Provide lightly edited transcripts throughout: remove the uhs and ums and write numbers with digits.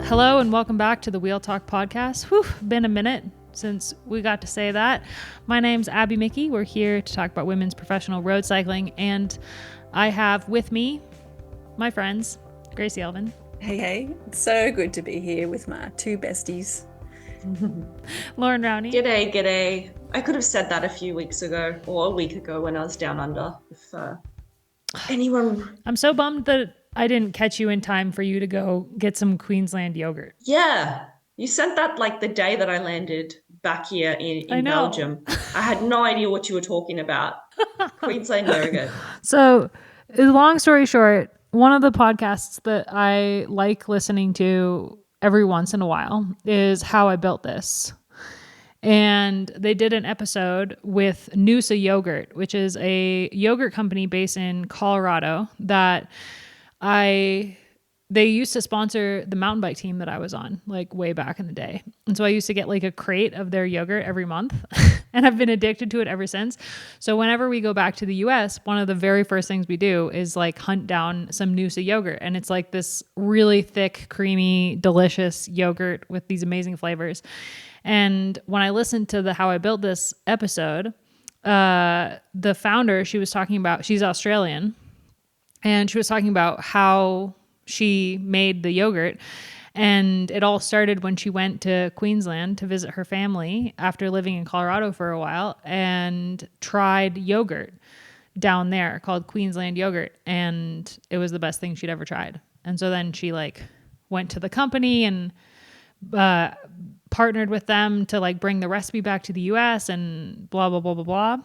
Hello and welcome back to the Wheel Talk podcast. Whew, been a minute since we got to say that. My name's Abby Mickey. We're here to talk about women's professional road cycling, and I have with me my friends, Gracie Elvin. Hey, it's so good to be here with my two besties. Loren Rowney. G'day. I could have said that a few weeks ago or a week ago when I was down under. If anyone... I'm so bummed that I didn't catch you in time for you to go get some Queensland yogurt. Yeah, you sent that like the day that I landed back here in Belgium. I had no idea what you were talking about. Queensland yogurt. So, long story short, one of the podcasts that I like listening to every once in a while is How I Built This. And they did an episode with Noosa Yogurt, which is a yogurt company based in Colorado that they used to sponsor the mountain bike team that I was on, like way back in the day. And so I used to get like a crate of their yogurt every month and I've been addicted to it ever since. So whenever we go back to the US, one of the very first things we do is like hunt down some Noosa yogurt. And it's like this really thick, creamy, delicious yogurt with these amazing flavors. And when I listened to the How I Built This episode, the founder, she's Australian, and she was talking about how she made the yogurt. And it all started when she went to Queensland to visit her family after living in Colorado for a while and tried yogurt down there called Queensland yogurt. And it was the best thing she'd ever tried. And so then she like went to the company and partnered with them to like bring the recipe back to the US and blah, blah, blah, blah,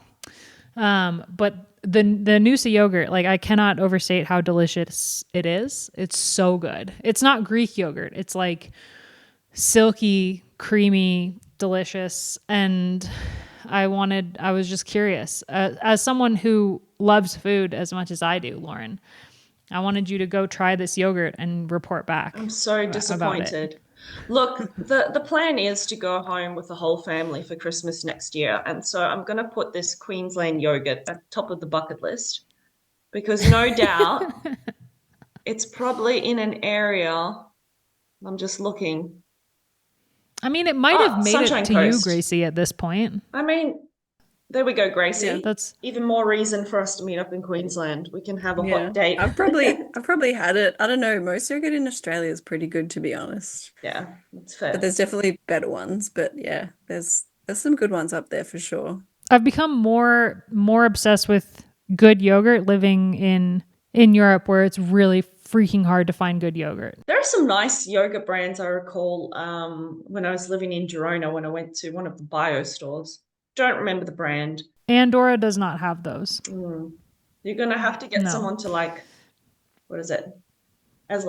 blah. But the Noosa yogurt, like I cannot overstate how delicious it is. It's so good. It's not Greek yogurt. It's like silky, creamy, delicious. And I was just curious. As someone who loves food as much as I do, Loren, I wanted you to go try this yogurt and report back. I'm so disappointed. Look, the plan is to go home with the whole family for Christmas next year. And so I'm going to put this Queensland yogurt at the top of the bucket list because no doubt it's probably in an area. I'm just looking. I mean, it might have made Sunshine it to Coast. You, Gracie, at this point. I mean, there we go, Gracie. Yeah, that's even more reason for us to meet up in Queensland. We can have a hot date. I've probably had it. I don't know. Most yogurt in Australia is pretty good, to be honest. Yeah, that's fair. But there's definitely better ones. But yeah, there's some good ones up there for sure. I've become more obsessed with good yogurt living in Europe, where it's really freaking hard to find good yogurt. There are some nice yogurt brands I recall when I was living in Girona when I went to one of the bio stores. Don't remember the brand. Andorra does not have those. You're gonna have to get someone to like, what is it? As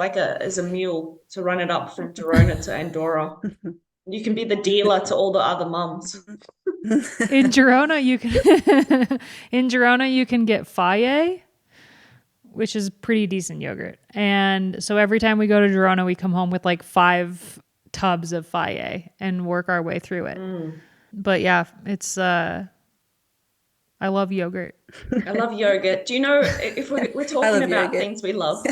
a mule to run it up from Girona to Andorra. You can be the dealer to all the other mums. In Girona, you can get Faye, which is pretty decent yogurt. And so every time we go to Girona, we come home with like 5 tubs of Faye and work our way through it. But yeah, it's I love yogurt. I love yogurt. Do you know if we're talking about yogurt. things we love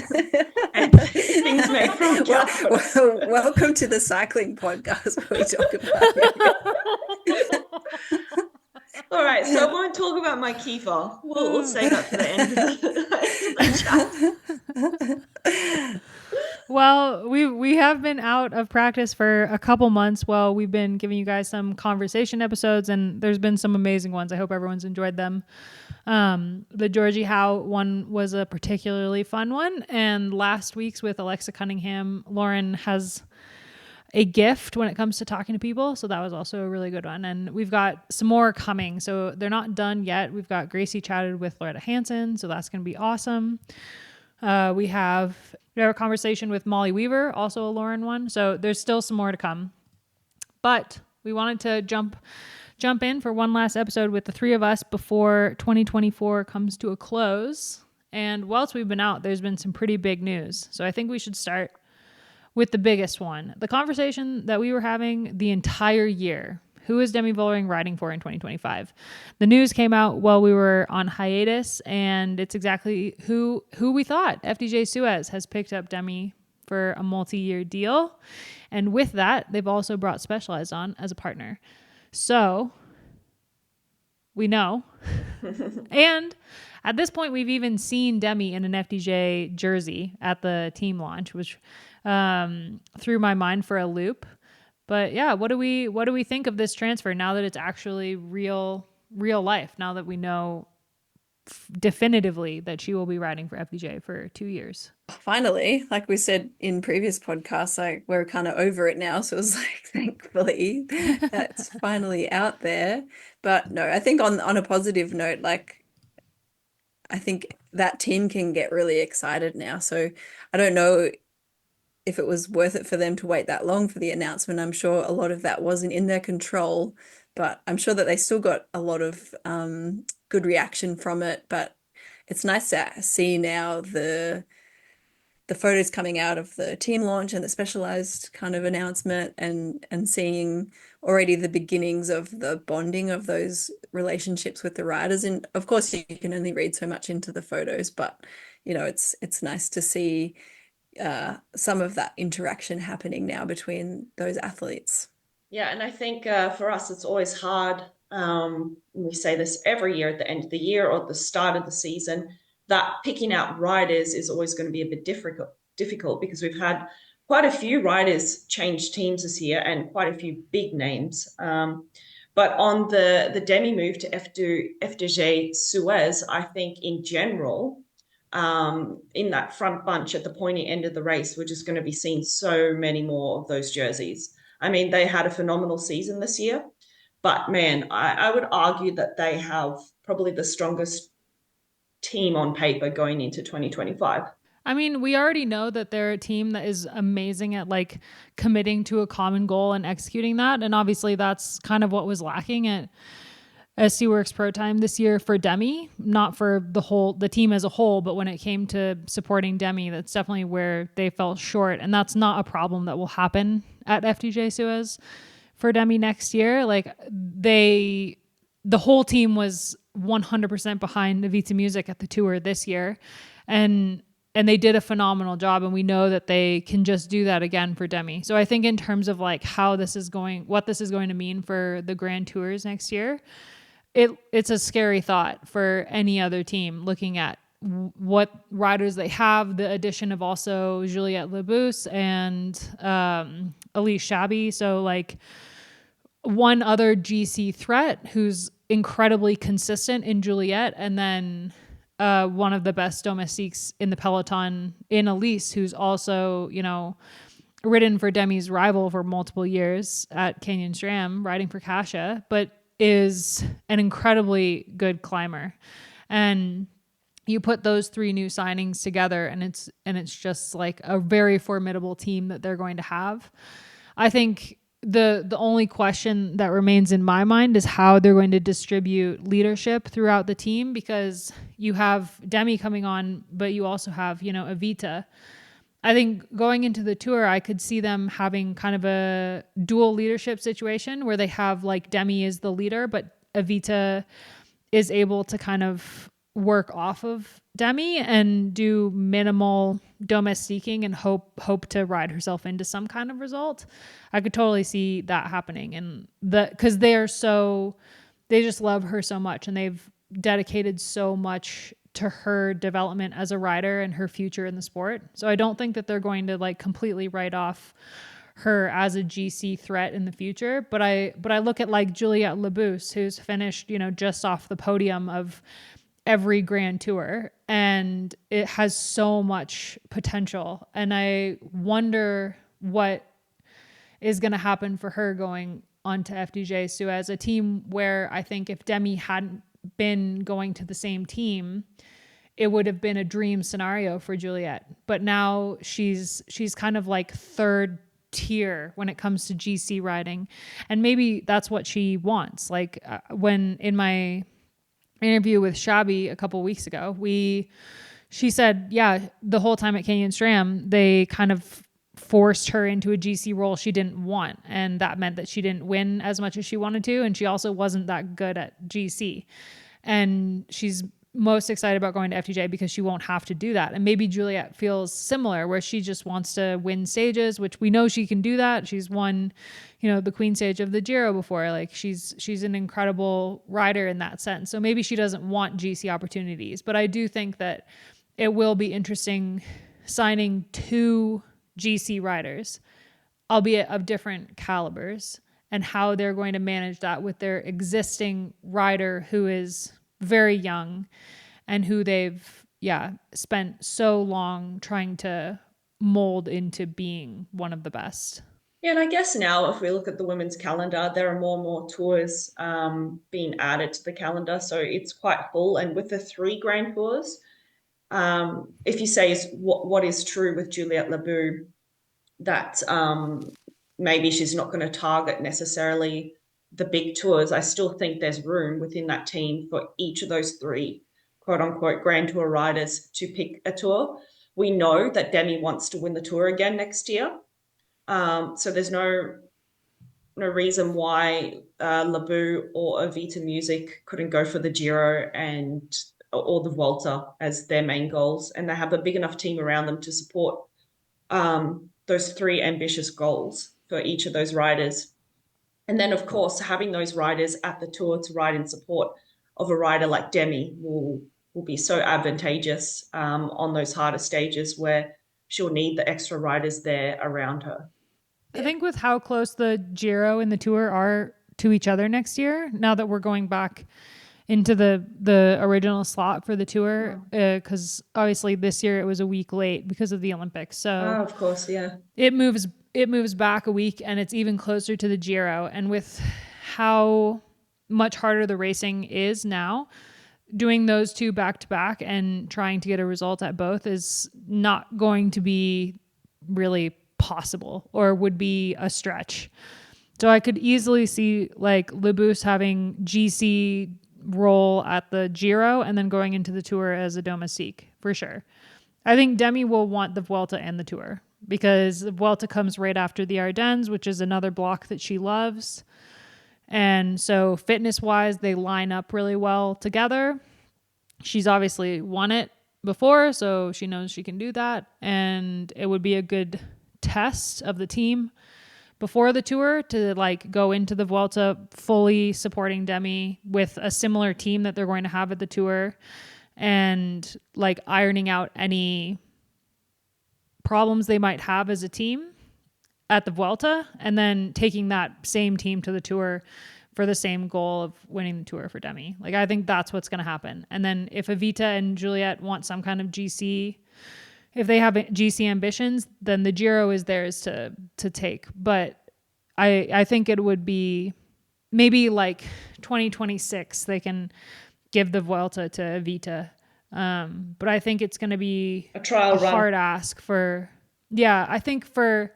and things made from chocolate? Welcome to the cycling podcast where we talk about yogurt. All right, so I won't talk about my kefir. We'll save that for the end of the chat. Well, we have been out of practice for a couple months while we've been giving you guys some conversation episodes, and there's been some amazing ones. I hope everyone's enjoyed them. The Georgie Howe one was a particularly fun one, and last week's with Alexa Cunningham, Loren has a gift when it comes to talking to people, so that was also a really good one. And we've got some more coming, so they're not done yet. We've got Gracie chatted with Lauretta Hanson, so that's going to be awesome. We have a conversation with Molly Weaver, also a Loren one. So there's still some more to come. But we wanted to jump in for one last episode with the 3 of us before 2024 comes to a close. And whilst we've been out, there's been some pretty big news. So I think we should start with the biggest one. The conversation that we were having the entire year. Who is Demi Vollering riding for in 2025? The news came out while we were on hiatus, and it's exactly who we thought. FDJ-Suez has picked up Demi for a multi-year deal. And with that, they've also brought Specialized on as a partner. So we know. And at this point, we've even seen Demi in an FDJ jersey at the team launch, which threw my mind for a loop. But yeah, what do we think of this transfer now that it's actually real life? Now that we know definitively that she will be riding for FDJ for 2 years. Finally, like we said in previous podcasts, like we're kind of over it now. So it's like, thankfully, that's finally out there. But no, I think on a positive note, like I think that team can get really excited now. So I don't know if it was worth it for them to wait that long for the announcement. I'm sure a lot of that wasn't in their control, but I'm sure that they still got a lot of good reaction from it. But it's nice to see now the photos coming out of the team launch and the Specialized kind of announcement, and seeing already the beginnings of the bonding of those relationships with the riders. And of course, you can only read so much into the photos, but you know, it's nice to see some of that interaction happening now between those athletes. Yeah, and I think for us, it's always hard. We say this every year at the end of the year or at the start of the season, that picking out riders is always going to be a bit difficult because we've had quite a few riders change teams this year and quite a few big names. But on the Demi move to FDJ-Suez, I think in general, in that front bunch at the pointy end of the race, we're just going to be seeing so many more of those jerseys. I mean, they had a phenomenal season this year, but man, I would argue that they have probably the strongest team on paper going into 2025. I mean, we already know that they're a team that is amazing at like committing to a common goal and executing that. And obviously that's kind of what was lacking at SC Works Pro Time this year for Demi, not for the team as a whole, but when it came to supporting Demi, that's definitely where they fell short. And that's not a problem that will happen at FDJ-Suez for Demi next year. Like the whole team was 100% behind Evita Muzic at the tour this year. And they did a phenomenal job, and we know that they can just do that again for Demi. So I think in terms of like what this is going to mean for the Grand Tours next year, it's a scary thought for any other team looking at what riders they have, the addition of also Juliette Labous and Elise Chabbey. So like one other GC threat who's incredibly consistent in Juliette, and then one of the best domestiques in the peloton in Elise, who's also, you know, ridden for Demi's rival for multiple years at Canyon SRAM, riding for Kasia, but is an incredibly good climber. And you put those three new signings together, and it's just like a very formidable team that they're going to have. I think the only question that remains in my mind is how they're going to distribute leadership throughout the team, because you have Demi coming on, but you also have, you know, Evita. I think going into the tour, I could see them having kind of a dual leadership situation where they have like Demi is the leader, but Evita is able to kind of work off of Demi and do minimal domestiquing and hope to ride herself into some kind of result. I could totally see that happening, and because they just love her so much, and they've dedicated so much to her development as a rider and her future in the sport. So I don't think that they're going to like completely write off her as a GC threat in the future. But I look at like Juliette Labous, who's finished, you know, just off the podium of every Grand Tour, and it has so much potential. And I wonder what is going to happen for her going on to FDJ-Suez, a team where I think if Demi hadn't been going to the same team, it would have been a dream scenario for Juliette. But now she's kind of like third tier when it comes to GC riding, and maybe that's what she wants. Like when in my interview with Chabbey a couple weeks ago, she said, yeah, the whole time at Canyon SRAM, they kind of forced her into a GC role she didn't want. And that meant that she didn't win as much as she wanted to. And she also wasn't that good at GC. And she's most excited about going to FDJ because she won't have to do that. And maybe Juliette feels similar, where she just wants to win stages, which we know she can do that. She's won, the Queen stage of the Giro before. Like she's an incredible rider in that sense. So maybe she doesn't want GC opportunities, but I do think that it will be interesting signing 2 GC riders, albeit of different calibers, and how they're going to manage that with their existing rider who is very young and who they've spent so long trying to mold into being one of the best. Yeah, and I guess now if we look at the women's calendar, there are more and more tours being added to the calendar, so it's quite full. And with the 3 Grand Tours, if you say is what is true with Juliette Labous, that maybe she's not going to target necessarily the big tours, I still think there's room within that team for each of those 3 quote unquote Grand Tour riders to pick a tour. We know that Demi wants to win the tour again next year. So there's no reason why Labous or Evita Muzic couldn't go for the Giro and or the Vuelta as their main goals, and they have a big enough team around them to support those 3 ambitious goals for each of those riders. And then, of course, having those riders at the tour to ride in support of a rider like Demi will be so advantageous on those harder stages where she'll need the extra riders there around her. I think with how close the Giro and the Tour are to each other next year, now that we're going back into the original slot for the Tour, because obviously this year it was a week late because of the Olympics. So of course, yeah, it moves back a week, and it's even closer to the Giro. And with how much harder the racing is now, doing those 2 back to back and trying to get a result at both is not going to be really possible, or would be a stretch. So I could easily see like Labous having GC role at the Giro and then going into the Tour as a domestique for sure. I think Demi will want the Vuelta and the Tour because the Vuelta comes right after the Ardennes, which is another block that she loves. And so fitness wise, they line up really well together. She's obviously won it before, so she knows she can do that. And it would be a good test of the team before the Tour to like go into the Vuelta fully supporting Demi with a similar team that they're going to have at the Tour, and like ironing out any problems they might have as a team at the Vuelta, and then taking that same team to the Tour for the same goal of winning the Tour for Demi. Like, I think that's what's going to happen. And then if Evita and Juliette want some kind of GC, if they have GC ambitions, then the Giro is theirs to take. But I think it would be maybe like 2026 they can give the Vuelta to Evita. But I think it's going to be a trial run. Hard ask for, I think for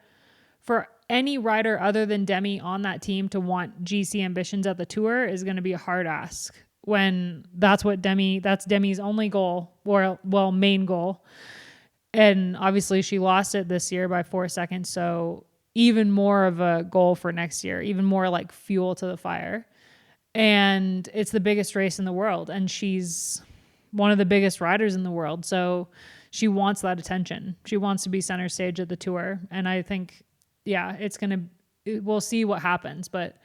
any rider other than Demi on that team to want GC ambitions at the Tour is going to be a hard ask when that's Demi's only goal, or well, main goal. And obviously she lost it this year by 4 seconds. So even more of a goal for next year, even more like fuel to the fire. And it's the biggest race in the world, and she's one of the biggest riders in the world. So she wants that attention. She wants to be center stage at the Tour. And I think, we'll see what happens, but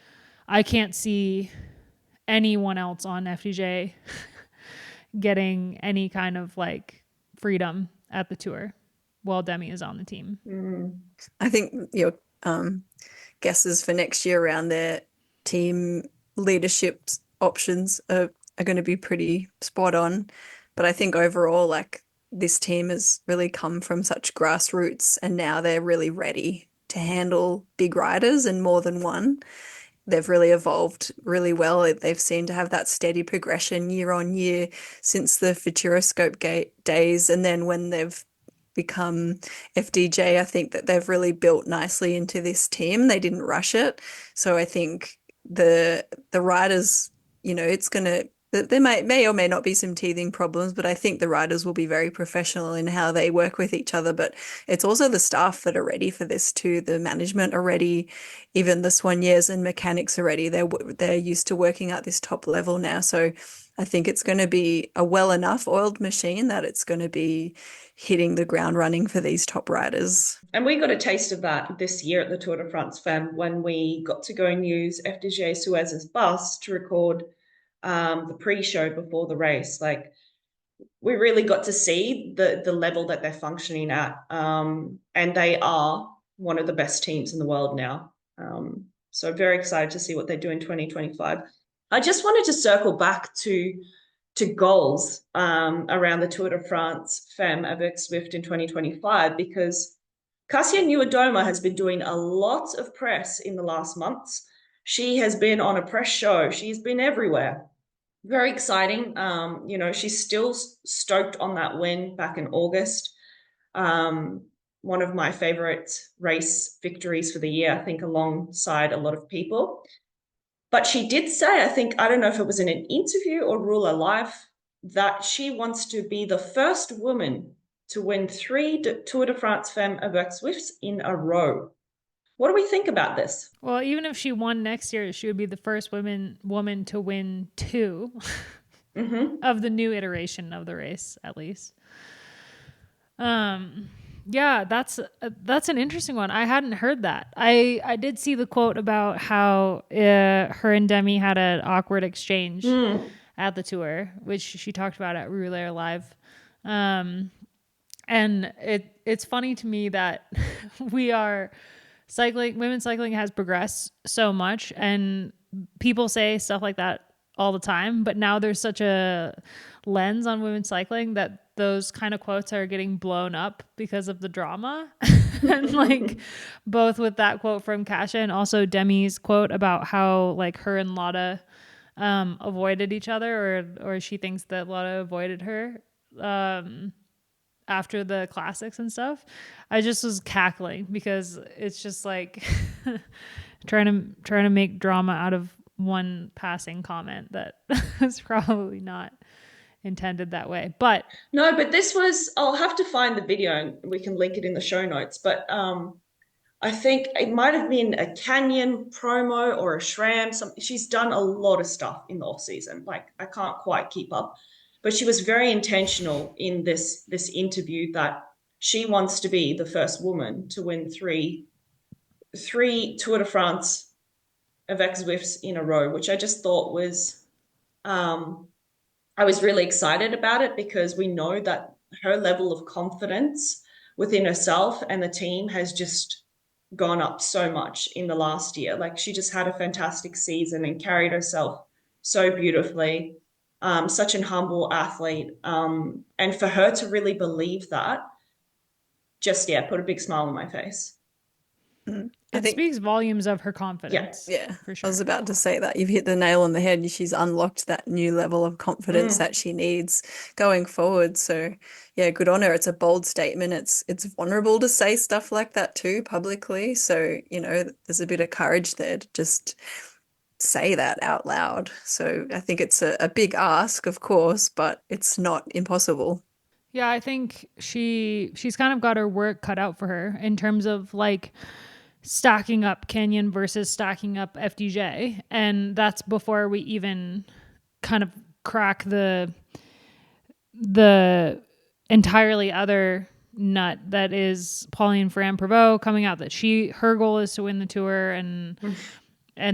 I can't see anyone else on FDJ getting any kind of like freedom at the Tour while Demi is on the team. I think your guesses for next year around their team leadership options are going to be pretty spot on. But I think overall, like, this team has really come from such grassroots, and now they're really ready to handle big riders and more than one. They've really evolved really well. They've seemed to have that steady progression year on year since the Futuroscope days. And then when they've become FDJ, I think that they've really built nicely into this team. They didn't rush it. So I think the riders, it's going to, there may or may not be some teething problems, but I think the riders will be very professional in how they work with each other. But it's also the staff that are ready for this too. The management are ready, even the soigneurs and mechanics are ready. They're used to working at this top level now. So I think it's going to be a well enough oiled machine that it's going to be hitting the ground running for these top riders. And we got a taste of that this year at the Tour de France Femme when we got to go and use FDJ-Suez's bus to record the pre-show before the race. Like, we really got to see the level that they're functioning at. And they are one of the best teams in the world now. So very excited to see what they do in 2025. I just wanted to circle back to goals around the Tour de France Femme avec Zwift in 2025, because Kasia Niewiadoma has been doing a lot of press in the last months. She has been on a press show. She's been everywhere. Very exciting. She's still stoked on that win back in August. One of my favorite race victories for the year, I think, alongside a lot of people. But she did say, I don't know if it was in an interview or Ruler Live, that she wants to be the first woman to win 3 Tour de France Femme avec Zwifts in a row. What do we think about this? Well, even if she won next year, she would be the first woman to win 2 of the new iteration of the race, at least. Yeah, that's an interesting one. I hadn't heard that. I did see the quote about how her and Demi had an awkward exchange at the tour, which she talked about at Rouleur Live. And it's funny to me that women's cycling has progressed so much, and people say stuff like that all the time, but now there's such a lens on women's cycling that those kind of quotes are getting blown up because of the drama. And like both with that quote from Kasia and also Demi's quote about how like her and Lotta avoided each other, or she thinks that Lotta avoided her after the classics and stuff. I just was cackling because it's just like trying to make drama out of one passing comment that is probably not intended that way. But this was, I'll have to find the video and we can link it in the show notes, but I think it might have been a Canyon promo or a SRAM. She's done a lot of stuff in the off season. Like, I can't quite keep up, but she was very intentional in this interview that she wants to be the first woman to win three Tour de France avec Zwifts in a row, which I just thought was, I was really excited about it because we know that her level of confidence within herself and the team has just gone up so much in the last year. Like, she just had a fantastic season and carried herself so beautifully. Such an humble athlete. And for her to really believe that, just, put a big smile on my face. It speaks volumes of her confidence. Yeah, for sure. I was about to say that. You've hit the nail on the head. She's unlocked that new level of confidence that she needs going forward. So, yeah, good on her. It's a bold statement. It's vulnerable to say stuff like that too publicly. So, there's a bit of courage there to just say that out loud. So I think it's a big ask, of course, but it's not impossible. Yeah, I think she's kind of got her work cut out for her in terms of like stacking up Canyon versus stacking up FDJ. And that's before we even kind of crack the entirely other nut that is Pauline Ferrand-Prévot coming out that her goal is to win the tour, and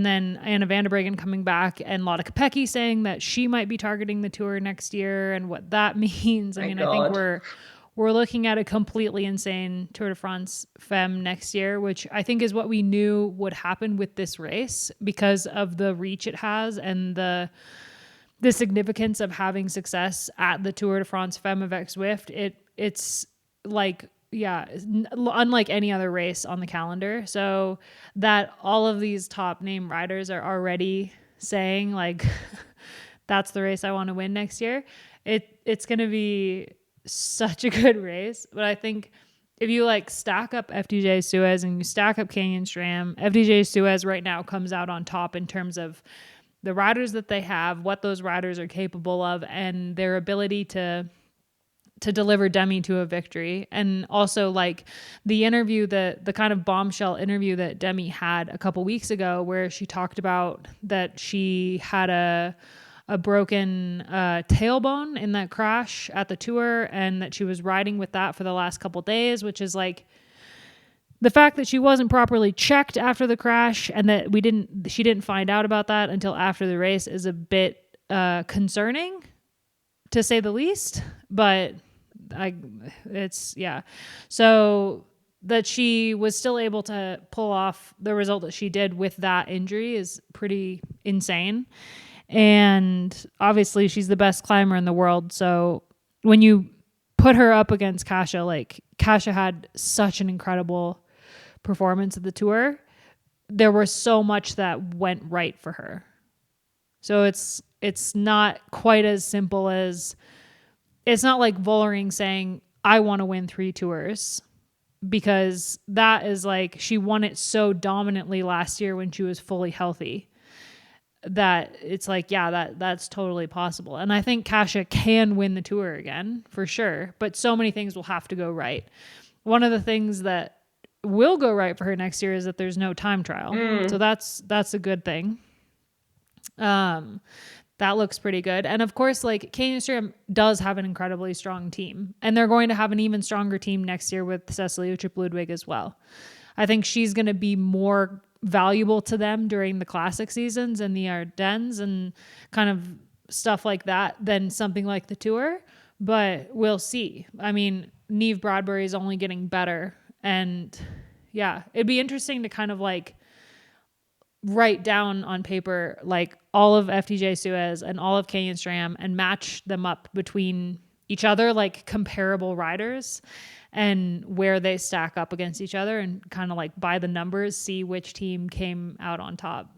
then Anna van der Breggen coming back, and Lotte Kopecky saying that she might be targeting the tour next year and what that means. I think we're looking at a completely insane Tour de France Femme next year, which I think is what we knew would happen with this race because of the reach it has and the significance of having success at the Tour de France Femme avec Zwift. It's like, unlike any other race on the calendar. So that all of these top name riders are already saying like, that's the race I want to win next year. It's going to be such a good race. But I think if you like stack up FDJ-Suez and you stack up Canyon SRAM, FDJ-Suez right now comes out on top in terms of the riders that they have, what those riders are capable of, and their ability to deliver Demi to a victory. And also like the interview, the kind of bombshell interview that Demi had a couple weeks ago where she talked about that she had a a broken tailbone in that crash at the tour, and that she was riding with that for the last couple days, which is like the fact that she wasn't properly checked after the crash and that she didn't find out about that until after the race is a bit concerning, to say the least. But so that she was still able to pull off the result that she did with that injury is pretty insane. And obviously she's the best climber in the world. So when you put her up against Kasia, like Kasia had such an incredible performance at the tour. There was so much that went right for her. So it's not quite as simple as, it's not like Vollering saying, I want to win 3 tours, because that is like, she won it so dominantly last year when she was fully healthy that it's like, yeah, that's totally possible. And I think Kasia can win the tour again for sure, but so many things will have to go right. One of the things that will go right for her next year is that there's no time trial. So that's a good thing. That looks pretty good. And of course, like Kasia does have an incredibly strong team, and they're going to have an even stronger team next year with Cecilie Uttrup Ludwig as well. I think she's going to be more valuable to them during the classic seasons and the Ardennes and kind of stuff like that than something like the tour, but we'll see. I mean, Niamh Bradbury is only getting better, and yeah, it'd be interesting to kind of like write down on paper like all of FDJ-Suez and all of Canyon SRAM and match them up between each other, like comparable riders, and where they stack up against each other, and kind of like by the numbers see which team came out on top.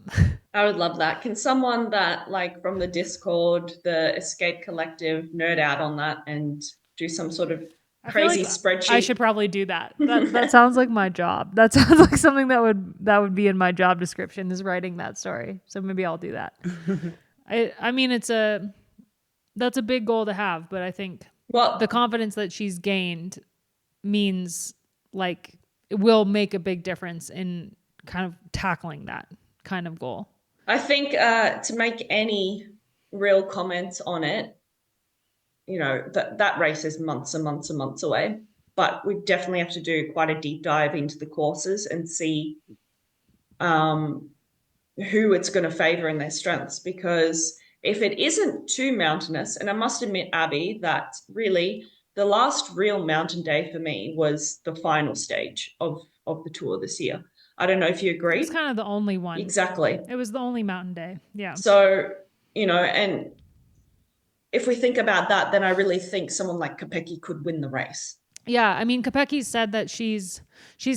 I would love that. Can someone that like from the Discord, the Escape Collective, nerd out on that and do some sort of crazy spreadsheet? I should probably do that. That sounds like my job. That sounds like something that would be in my job description, is writing that story. So maybe I'll do that. I mean, that's a big goal to have, but I think the confidence that she's gained means like it will make a big difference in kind of tackling that kind of goal. I think to make any real comments on it, you know, that race is months and months and months away, but we definitely have to do quite a deep dive into the courses and see who it's going to favor in their strengths. Because if it isn't too mountainous, and I must admit, Abby, that really the last real mountain day for me was the final stage of the tour this year. I don't know if you agree. It's kind of the only one. Exactly. It was the only mountain day. Yeah. So, you know, and if we think about that, then I really think someone like Kopecky could win the race. Yeah, I mean, Kopecky said that she's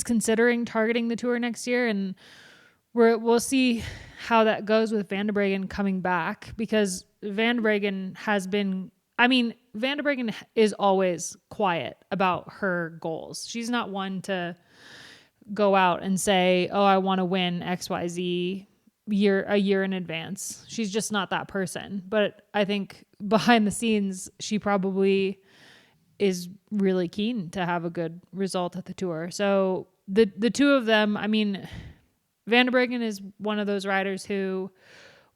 considering targeting the tour next year, and we'll see how that goes with Van der Breggen coming back, because Van der Breggen Van der Breggen is always quiet about her goals. She's not one to go out and say, oh, I want to win XYZ a year in advance. She's just not that person. But I think behind the scenes, she probably is really keen to have a good result at the tour. So the two of them, I mean, Van der Breggen is one of those riders who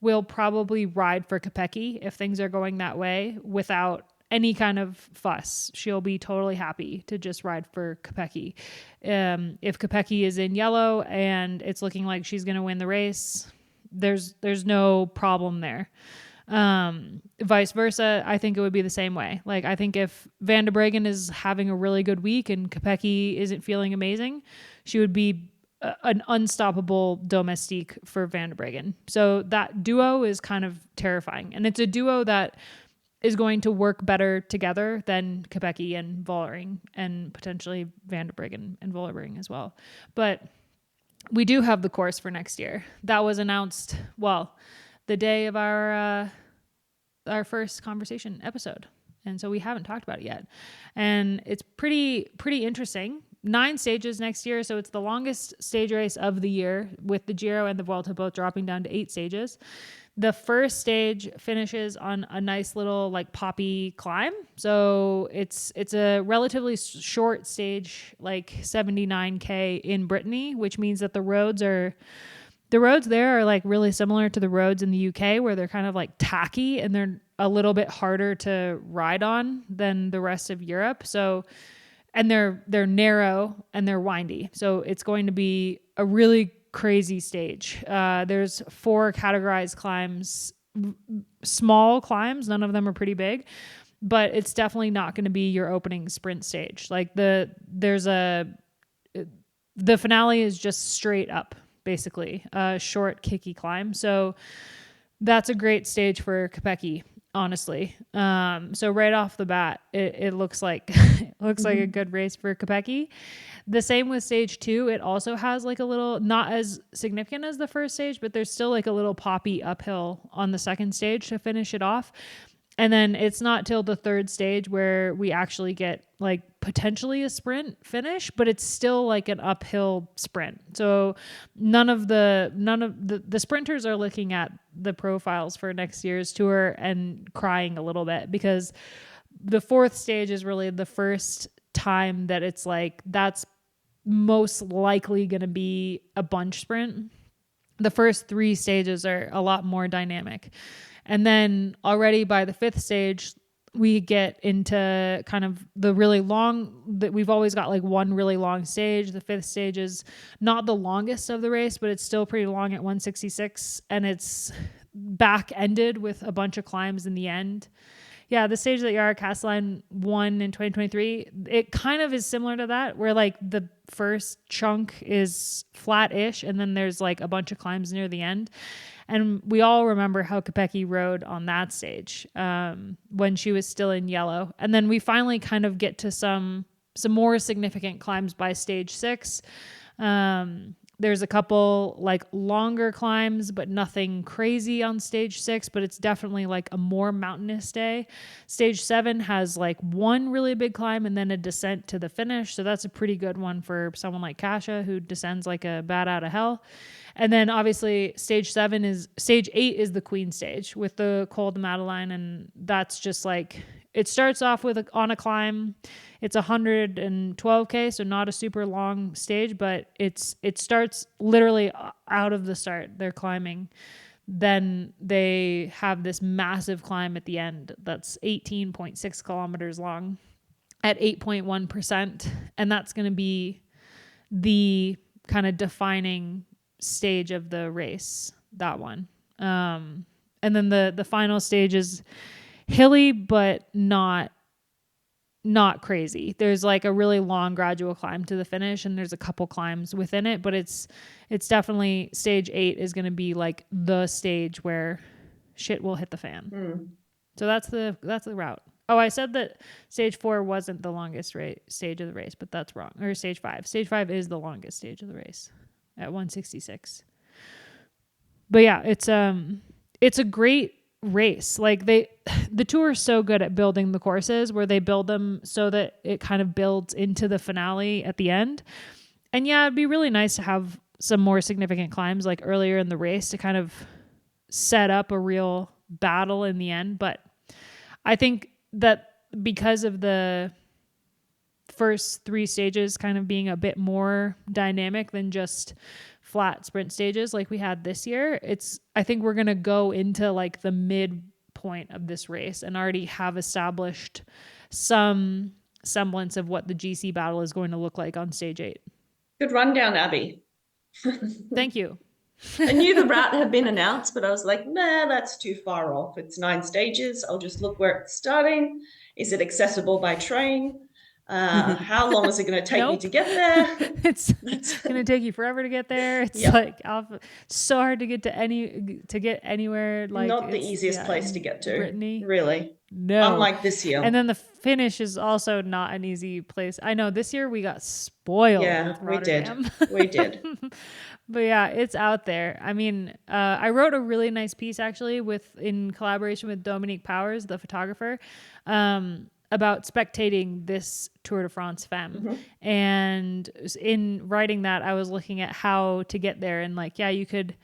will probably ride for Kopecky if things are going that way without any kind of fuss. She'll be totally happy to just ride for Kopecky. If Kopecky is in yellow and it's looking like she's going to win the race, there's no problem there. Vice versa, I think it would be the same way. Like, I think if Van der Breggen is having a really good week and Kopecky isn't feeling amazing, she would be an unstoppable domestique for Van der Breggen. So that duo is kind of terrifying. And it's a duo that is going to work better together than Kopecky and Vollering, and potentially Van der Breggen and Vollering as well. But we do have the course for next year. That was announced, the day of our first conversation episode. And so we haven't talked about it yet. And it's pretty interesting. 9 stages next year. So it's the longest stage race of the year, with the Giro and the Vuelta both dropping down to 8 stages. The first stage finishes on a nice little like poppy climb. So it's a relatively short stage, like 79K in Brittany, which means that the roads are The roads there are like really similar to the roads in the UK, where they're kind of like tacky and they're a little bit harder to ride on than the rest of Europe. So, and they're narrow and they're windy. So it's going to be a really crazy stage. There's 4 categorized climbs, small climbs. None of them are pretty big, but it's definitely not going to be your opening sprint stage. Like the finale is just straight up, basically a short kicky climb. So that's a great stage for Kopecky, honestly. So right off the bat, it looks like like a good race for Kopecky. The same with stage 2. It also has like a little, not as significant as the first stage, but there's still like a little poppy uphill on the second stage to finish it off. And then it's not till the third stage where we actually get like potentially a sprint finish, but it's still like an uphill sprint. So none of the sprinters are looking at the profiles for next year's tour and crying a little bit, because the fourth stage is really the first time that it's like, that's most likely going to be a bunch sprint. The first 3 stages are a lot more dynamic. And then already by the 5th stage, we get into kind of the really long, that we've always got like one really long stage. The 5th stage is not the longest of the race, but it's still pretty long at 166. And it's back ended with a bunch of climbs in the end. Yeah, the stage that Yara Castelline won in 2023, it kind of is similar to that, where like the first chunk is flat-ish and then there's like a bunch of climbs near the end. And we all remember how Kopecky rode on that stage when she was still in yellow. And then we finally kind of get to some more significant climbs by stage 6. There's a couple like longer climbs, but nothing crazy on stage 6, but it's definitely like a more mountainous day. Stage 7 has like one really big climb and then a descent to the finish. So that's a pretty good one for someone like Kasia, who descends like a bat out of hell. And then obviously stage 8 is the queen stage with the Col de Madeleine. And that's just like, it starts off with on a climb. It's 112K, so not a super long stage, but it starts literally out of the start. They're climbing. Then they have this massive climb at the end that's 18.6 kilometers long at 8.1%. And that's going to be the kind of defining stage of the race, that one. And then the final stage is hilly, but not crazy. There's like a really long gradual climb to the finish, and there's a couple climbs within it, but it's definitely stage 8 is going to be like the stage where shit will hit the fan. So that's the route. Oh, I said that stage 4 wasn't the longest stage of the race, but that's wrong. Or stage 5. Stage 5 is the longest stage of the race at 166. But yeah, it's a great race. Like the tour is so good at building the courses, where they build them so that it kind of builds into the finale at the end. And yeah, it'd be really nice to have some more significant climbs like earlier in the race to kind of set up a real battle in the end. But I think that because of the first 3 stages kind of being a bit more dynamic than just flat sprint stages like we had this year, I think we're going to go into like the midpoint of this race and already have established some semblance of what the GC battle is going to look like on stage 8. Good rundown, Abby. Thank you. I knew the route had been announced, but I was like, nah, that's too far off. It's 9 stages. I'll just look where it's starting. Is it accessible by train? How long is it going to take me to get there? It's going to take you forever to get there. It's like so hard to get anywhere. Like, not the easiest place to get to. Brittany. Really? No. Unlike this year. And then the finish is also not an easy place. I know this year we got spoiled. Yeah, with Rotterdam. We did. But yeah, it's out there. I mean, I wrote a really nice piece actually in collaboration with Dominique Powers, the photographer, about spectating this Tour de France Femme. Mm-hmm. And in writing that, I was looking at how to get there, and like, yeah, you could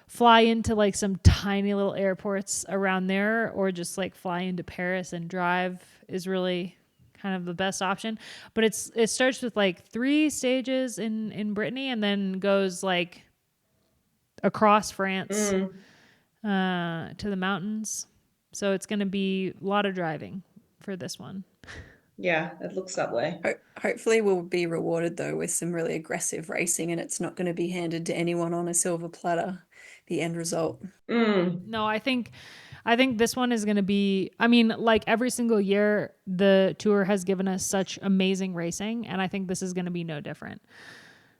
fly into like some tiny little airports around there, or just like fly into Paris and drive is really kind of the best option. But it starts with like 3 stages in Brittany, and then goes like across France to the mountains. So it's going to be a lot of driving for this one. Yeah, it looks that way. Hopefully we'll be rewarded though with some really aggressive racing, and it's not going to be handed to anyone on a silver platter, the end result. No, I think this one is going to be, I mean, like every single year, the Tour has given us such amazing racing, and I think this is going to be no different.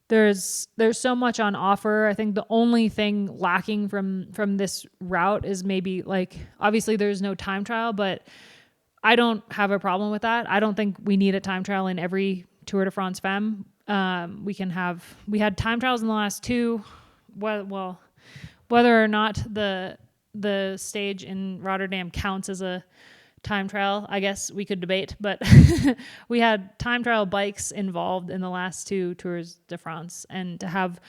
There's so much on offer. I think the only thing lacking from this route is maybe like, obviously there's no time trial, but I don't have a problem with that. I don't think we need a time trial in every Tour de France Femme. We had time trials in the last two. Well, whether or not the stage in Rotterdam counts as a time trial, I guess we could debate, but we had time trial bikes involved in the last two Tours de France, and to have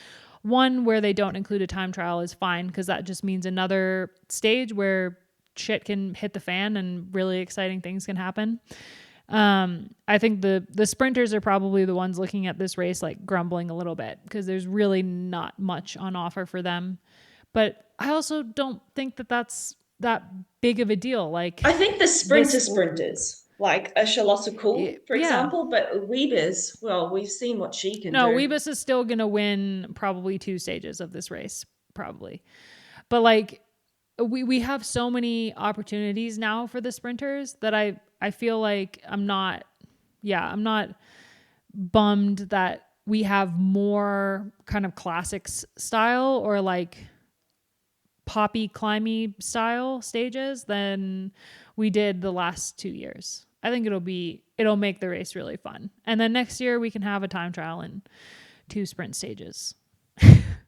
one where they don't include a time trial is fine, because that just means another stage where shit can hit the fan and really exciting things can happen. I think the sprinters are probably the ones looking at this race like grumbling a little bit, because there's really not much on offer for them. But I also don't think that that's that big of a deal. Like, I think the sprinters, like a Charlotte Kool, for example, but Wiebes, well, we've seen what she can do. No, Wiebes is still going to win probably 2 stages of this race, probably. But like, we have so many opportunities now for the sprinters that I feel like I'm not bummed that we have more kind of classics style or like poppy climby style stages than we did the last 2 years. I think it'll make the race really fun. And then next year we can have a time trial and 2 sprint stages.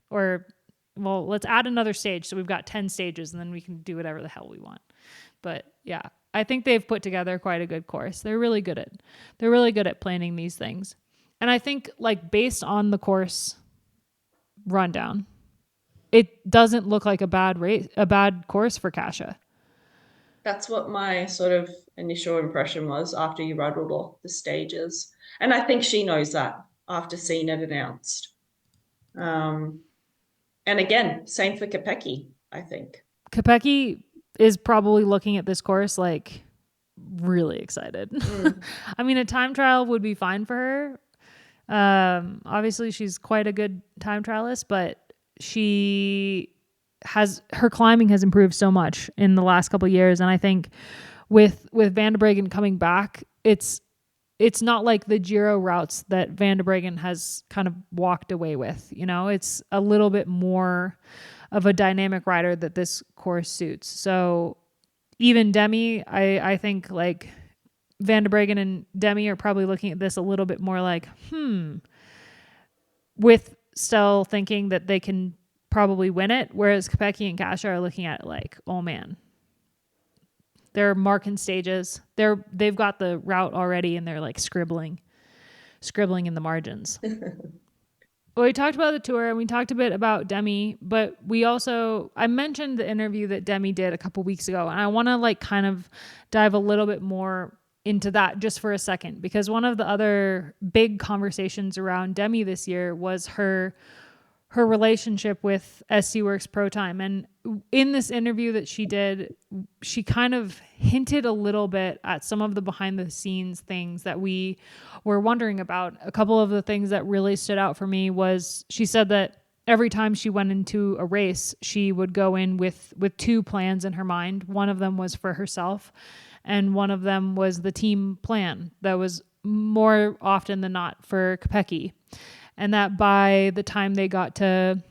Or, well, let's add another stage. So we've got 10 stages, and then we can do whatever the hell we want. But yeah, I think they've put together quite a good course. They're really good at planning these things. And I think, like, based on the course rundown, it doesn't look like a bad course for Kasia. That's what my sort of initial impression was after you rattled off the stages. And I think she knows that after seeing it announced. And again, same for Kopecky, I think. Kopecky is probably looking at this course like really excited. I mean, a time trial would be fine for her. Obviously she's quite a good time trialist, but her climbing has improved so much in the last couple of years. And I think with Van der Breggen coming back, it's not like the Giro routes that Van der Breggen has kind of walked away with, you know. It's a little bit more of a dynamic rider that this course suits. So even Demi, I think like Van der Breggen and Demi are probably looking at this a little bit more like, with still thinking that they can probably win it. Whereas Kopecky and Kasia are looking at it like, oh man, they're marking stages. They've got the route already, and they're like scribbling in the margins. Well, we talked about the Tour, and we talked a bit about Demi, but I mentioned the interview that Demi did a couple weeks ago, and I want to like kind of dive a little bit more into that just for a second, because one of the other big conversations around Demi this year was her relationship with SC Works Pro Time. And in this interview that she did, she kind of hinted a little bit at some of the behind the scenes things that we were wondering about. A couple of the things that really stood out for me was she said that every time she went into a race, she would go in with 2 plans in her mind. One of them was for herself, and one of them was the team plan that was more often than not for Kopecky. And that by the time they got to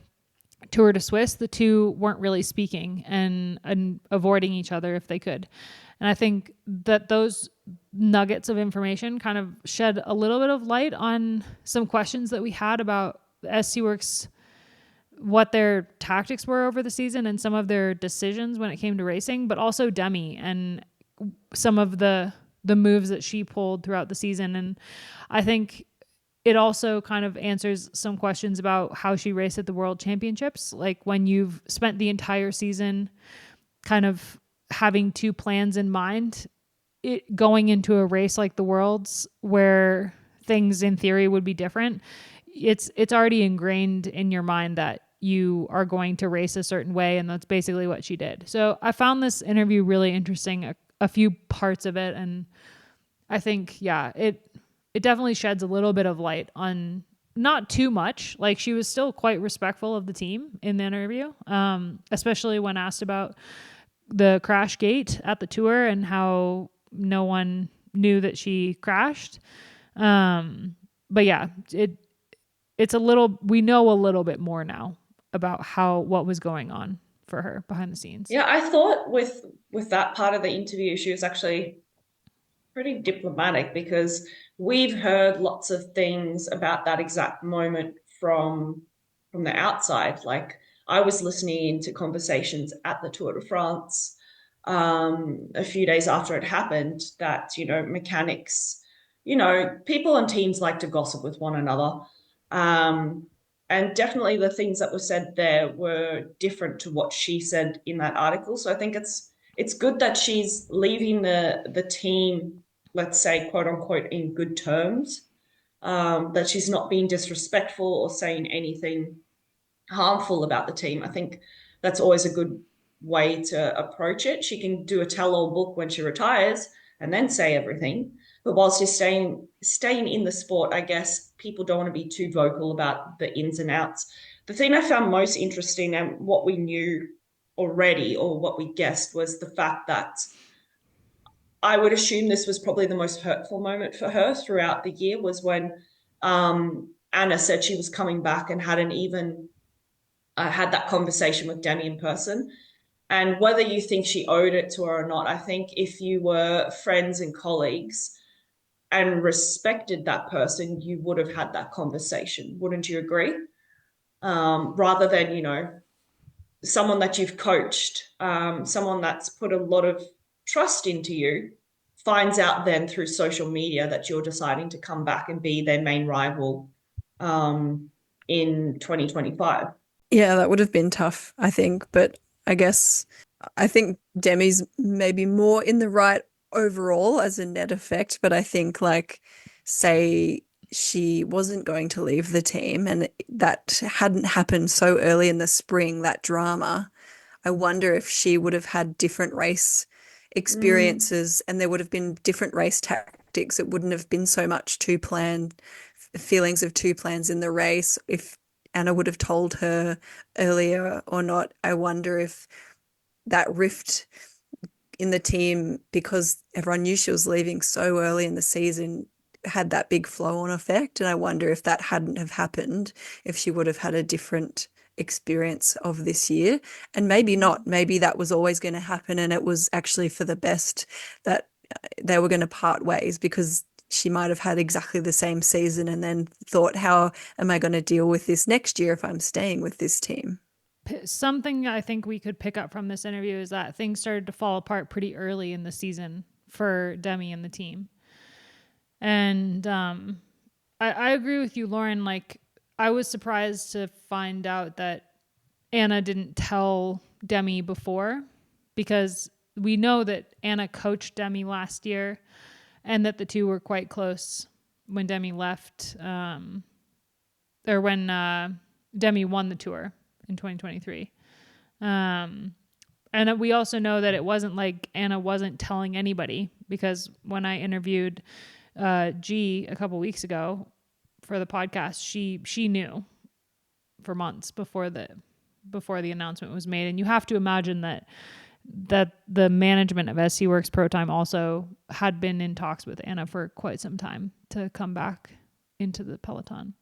Tour de Suisse, the 2 weren't really speaking and avoiding each other if they could. And I think that those nuggets of information kind of shed a little bit of light on some questions that we had about SC Works, what their tactics were over the season and some of their decisions when it came to racing, but also Demi and some of the moves that she pulled throughout the season. And I think it also kind of answers some questions about how she raced at the World Championships. Like when you've spent the entire season kind of having 2 plans in mind, going into a race like the Worlds where things in theory would be different, it's already ingrained in your mind that you are going to race a certain way. And that's basically what she did. So I found this interview really interesting, a few parts of it. And I think, it definitely sheds a little bit of light on, not too much. Like, she was still quite respectful of the team in the interview, especially when asked about the crash gate at the tour and how no one knew that she crashed. But yeah, it's a little, we know a little bit more now about what was going on for her behind the scenes. Yeah, I thought with that part of the interview, she was actually pretty diplomatic, because we've heard lots of things about that exact moment from the outside. Like, I was listening into conversations at the Tour de France a few days after it happened, that, mechanics, people and teams like to gossip with one another. And definitely the things that were said there were different to what she said in that article. So I think it's good that she's leaving the team, let's say, quote unquote, in good terms, that she's not being disrespectful or saying anything harmful about the team. I think that's always a good way to approach it. She can do a tell-all book when she retires and then say everything. But whilst she's staying in the sport, I guess people don't want to be too vocal about the ins and outs. The thing I found most interesting, and what we knew already, or what we guessed, was the fact that I would assume this was probably the most hurtful moment for her throughout the year, was when Anna said she was coming back and hadn't even had that conversation with Demi in person. And whether you think she owed it to her or not, I think if you were friends and colleagues and respected that person, you would have had that conversation. Wouldn't you agree? Rather than, someone that you've coached, someone that's put a lot of trust into you, finds out then through social media that you're deciding to come back and be their main rival in 2025. Yeah, that would have been tough, I think. But I think Demi's maybe more in the right overall as a net effect. But I think, like, say she wasn't going to leave the team and that hadn't happened so early in the spring, that drama, I wonder if she would have had different race experiences and there would have been different race tactics. It wouldn't have been so much feelings of two plans in the race. If Anna would have told her earlier or not, I wonder if that rift in the team, because everyone knew she was leaving so early in the season, had that big flow-on effect. And I wonder if that hadn't have happened, if she would have had a different experience of this year. And maybe not. Maybe that was always going to happen and it was actually for the best that they were going to part ways, because she might have had exactly the same season and then thought, how am I going to deal with this next year if I'm staying with this team? Something I think we could pick up from this interview is that things started to fall apart pretty early in the season for Demi and the team. And I agree with you, Loren. Like, I was surprised to find out that Anna didn't tell Demi before, because we know that Anna coached Demi last year and that the two were quite close when Demi left, or when Demi won the tour in 2023. And we also know that it wasn't like Anna wasn't telling anybody, because when I interviewed G a couple weeks ago for the podcast, she knew for months before the announcement was made. And you have to imagine that the management of SC Works Pro Time also had been in talks with Anna for quite some time to come back into the peloton.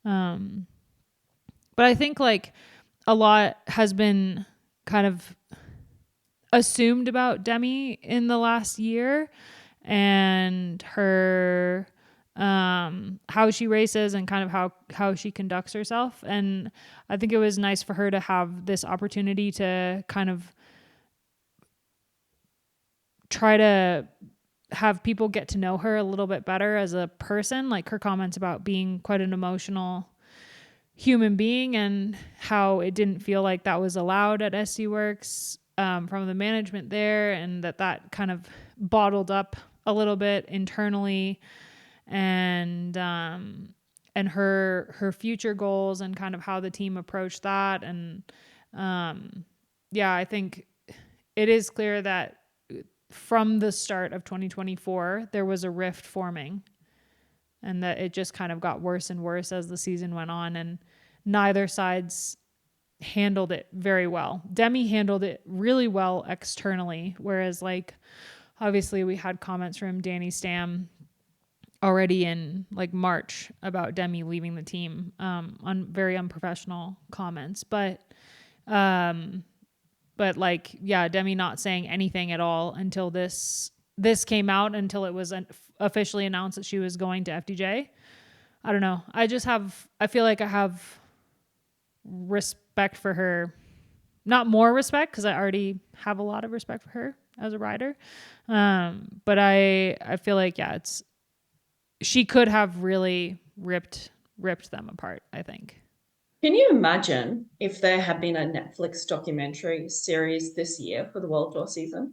But I think, like, a lot has been kind of assumed about Demi in the last year and her how she races and kind of how she conducts herself. And I think it was nice for her to have this opportunity to kind of try to have people get to know her a little bit better as a person. Like, her comments about being quite an emotional human being and how it didn't feel like that was allowed at SC Works from the management there, and that kind of bottled up a little bit internally. And her future goals and kind of how the team approached that. And yeah, I think it is clear that from the start of 2024, there was a rift forming, and that it just kind of got worse and worse as the season went on, and neither side's handled it very well. Demi handled it really well externally, whereas like obviously we had comments from Danny Stam already in like March about Demi leaving the team, on very unprofessional comments. But like, yeah, Demi not saying anything at all until this came out, until it was officially announced that she was going to FDJ. I don't know. I feel like I have respect for her, not more respect, because I already have a lot of respect for her as a rider. But I feel like, yeah, she could have really ripped them apart, I think. Can you imagine if there had been a Netflix documentary series this year for the World Tour season?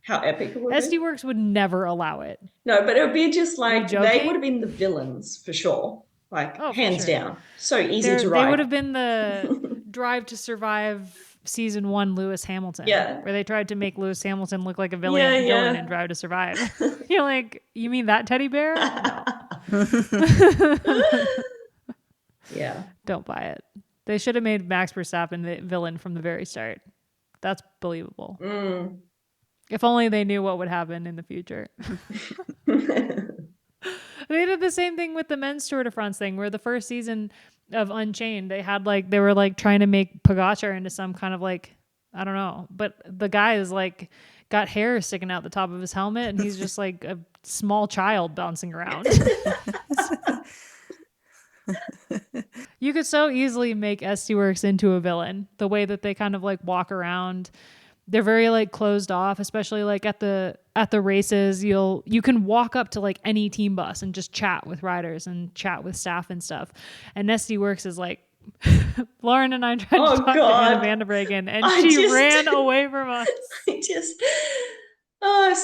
How epic it would be. SD Works would never allow it. No, but it would be just like, they would have been the villains for sure. Like, hands down. So easy to ride. They would have been the Drive to Survive season 1 Lewis Hamilton. Yeah. Where they tried to make Lewis Hamilton look like a villain in Drive to Survive. You're like, you mean that teddy bear? No. Yeah. Don't buy it. They should have made Max Verstappen the villain from the very start. That's believable. If only they knew what would happen in the future. They did the same thing with the men's Tour de France thing, where the first season of Unchained, they were like trying to make Pogacar into some kind of like, I don't know, but the guy is like got hair sticking out the top of his helmet, and he's just like a small child bouncing around. You could so easily make SD Works into a villain, the way that they kind of like walk around. They're very like closed off, especially like at the races. You can walk up to like any team bus and just chat with riders and chat with staff and stuff. And SD Works is like, Loren and I tried to talk to Anna van der Breggen, and she ran away from us.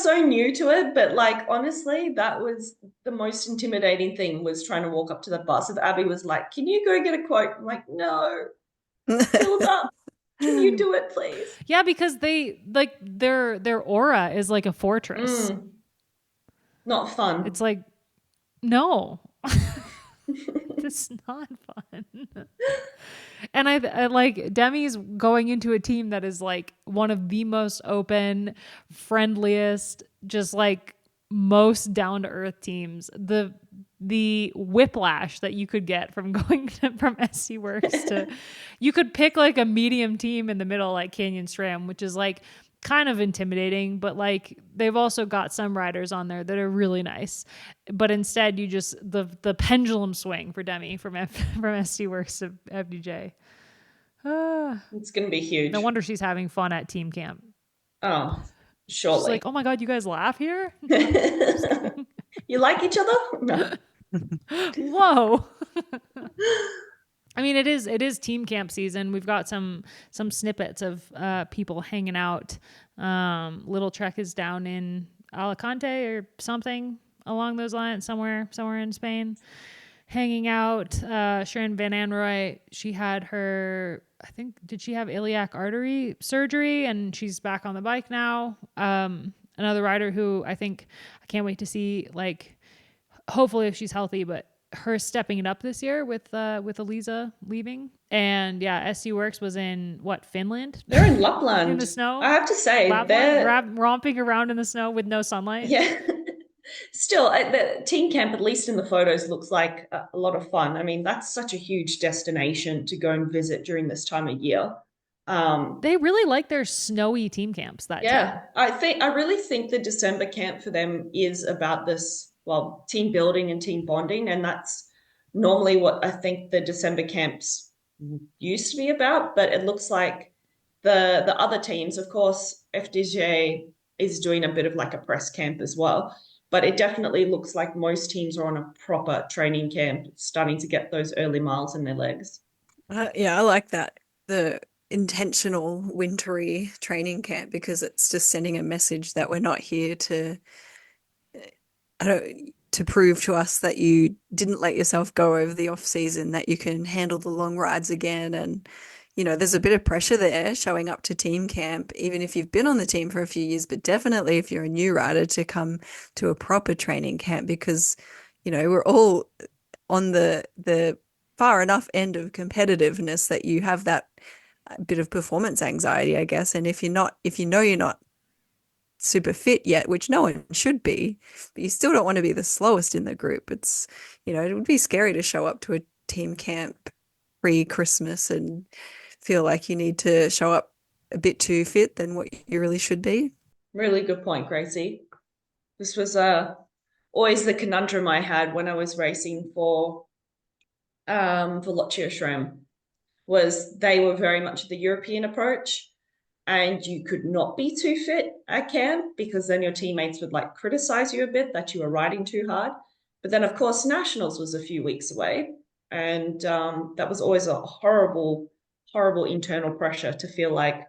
So new to it, but like honestly, that was the most intimidating thing, was trying to walk up to the bus. If Abby was like, "Can you go get a quote?" I'm like, "No, filled up. Can you do it, please?" Yeah, because they like their aura is like a fortress. Not fun. It's like, no. It's not fun. And I like Demi's going into a team that is like one of the most open, friendliest, just like most down to earth teams. The whiplash that you could get from going from SC Works to, you could pick like a medium team in the middle, like Canyon SRAM, which is like kind of intimidating, but like they've also got some riders on there that are really nice. But instead, you just the pendulum swing for Demi from SD Works to FDJ. It's gonna be huge. No wonder she's having fun at team camp. Oh, surely. She's like, oh my god, you guys laugh here? You like each other? No. Whoa. I mean, it is team camp season. We've got some snippets of people hanging out. Little Trek is down in Alicante or something along those lines, somewhere in Spain, hanging out. Sharon Van Anrooy, she had her, I think, did she have iliac artery surgery? And she's back on the bike now. Another rider who I can't wait to see, like, hopefully if she's healthy, but her stepping it up this year with Elisa leaving. And yeah, SD Works was in Finland? They're in Lapland. In the snow. I have to say, they're romping around in the snow with no sunlight. Yeah. Still, the team camp, at least in the photos, looks like a lot of fun. I mean, that's such a huge destination to go and visit during this time of year. They really like their snowy team camps that time. I really think the December camp for them is about this, well, team building and team bonding, and that's normally what I think the December camps used to be about. But it looks like the other teams, of course, FDJ is doing a bit of like a press camp as well. But it definitely looks like most teams are on a proper training camp, starting to get those early miles in their legs. Yeah, I like that. The intentional wintry training camp, because it's just sending a message that we're not here to, to prove to us that you didn't let yourself go over the off season, that you can handle the long rides again. And, there's a bit of pressure there showing up to team camp, even if you've been on the team for a few years, but definitely if you're a new rider to come to a proper training camp, because, we're all on the far enough end of competitiveness that you have that bit of performance anxiety, I guess. And if you're not super fit yet, which no one should be, but you still don't want to be the slowest in the group. It's, it would be scary to show up to a team camp pre-Christmas and feel like you need to show up a bit too fit than what you really should be. Really good point, Gracie. This was always the conundrum I had when I was racing for Velocio was they were very much the European approach, and you could not be too fit at camp because then your teammates would like criticize you a bit that you were riding too hard. But then, of course, nationals was a few weeks away, and that was always a horrible, horrible internal pressure to feel like,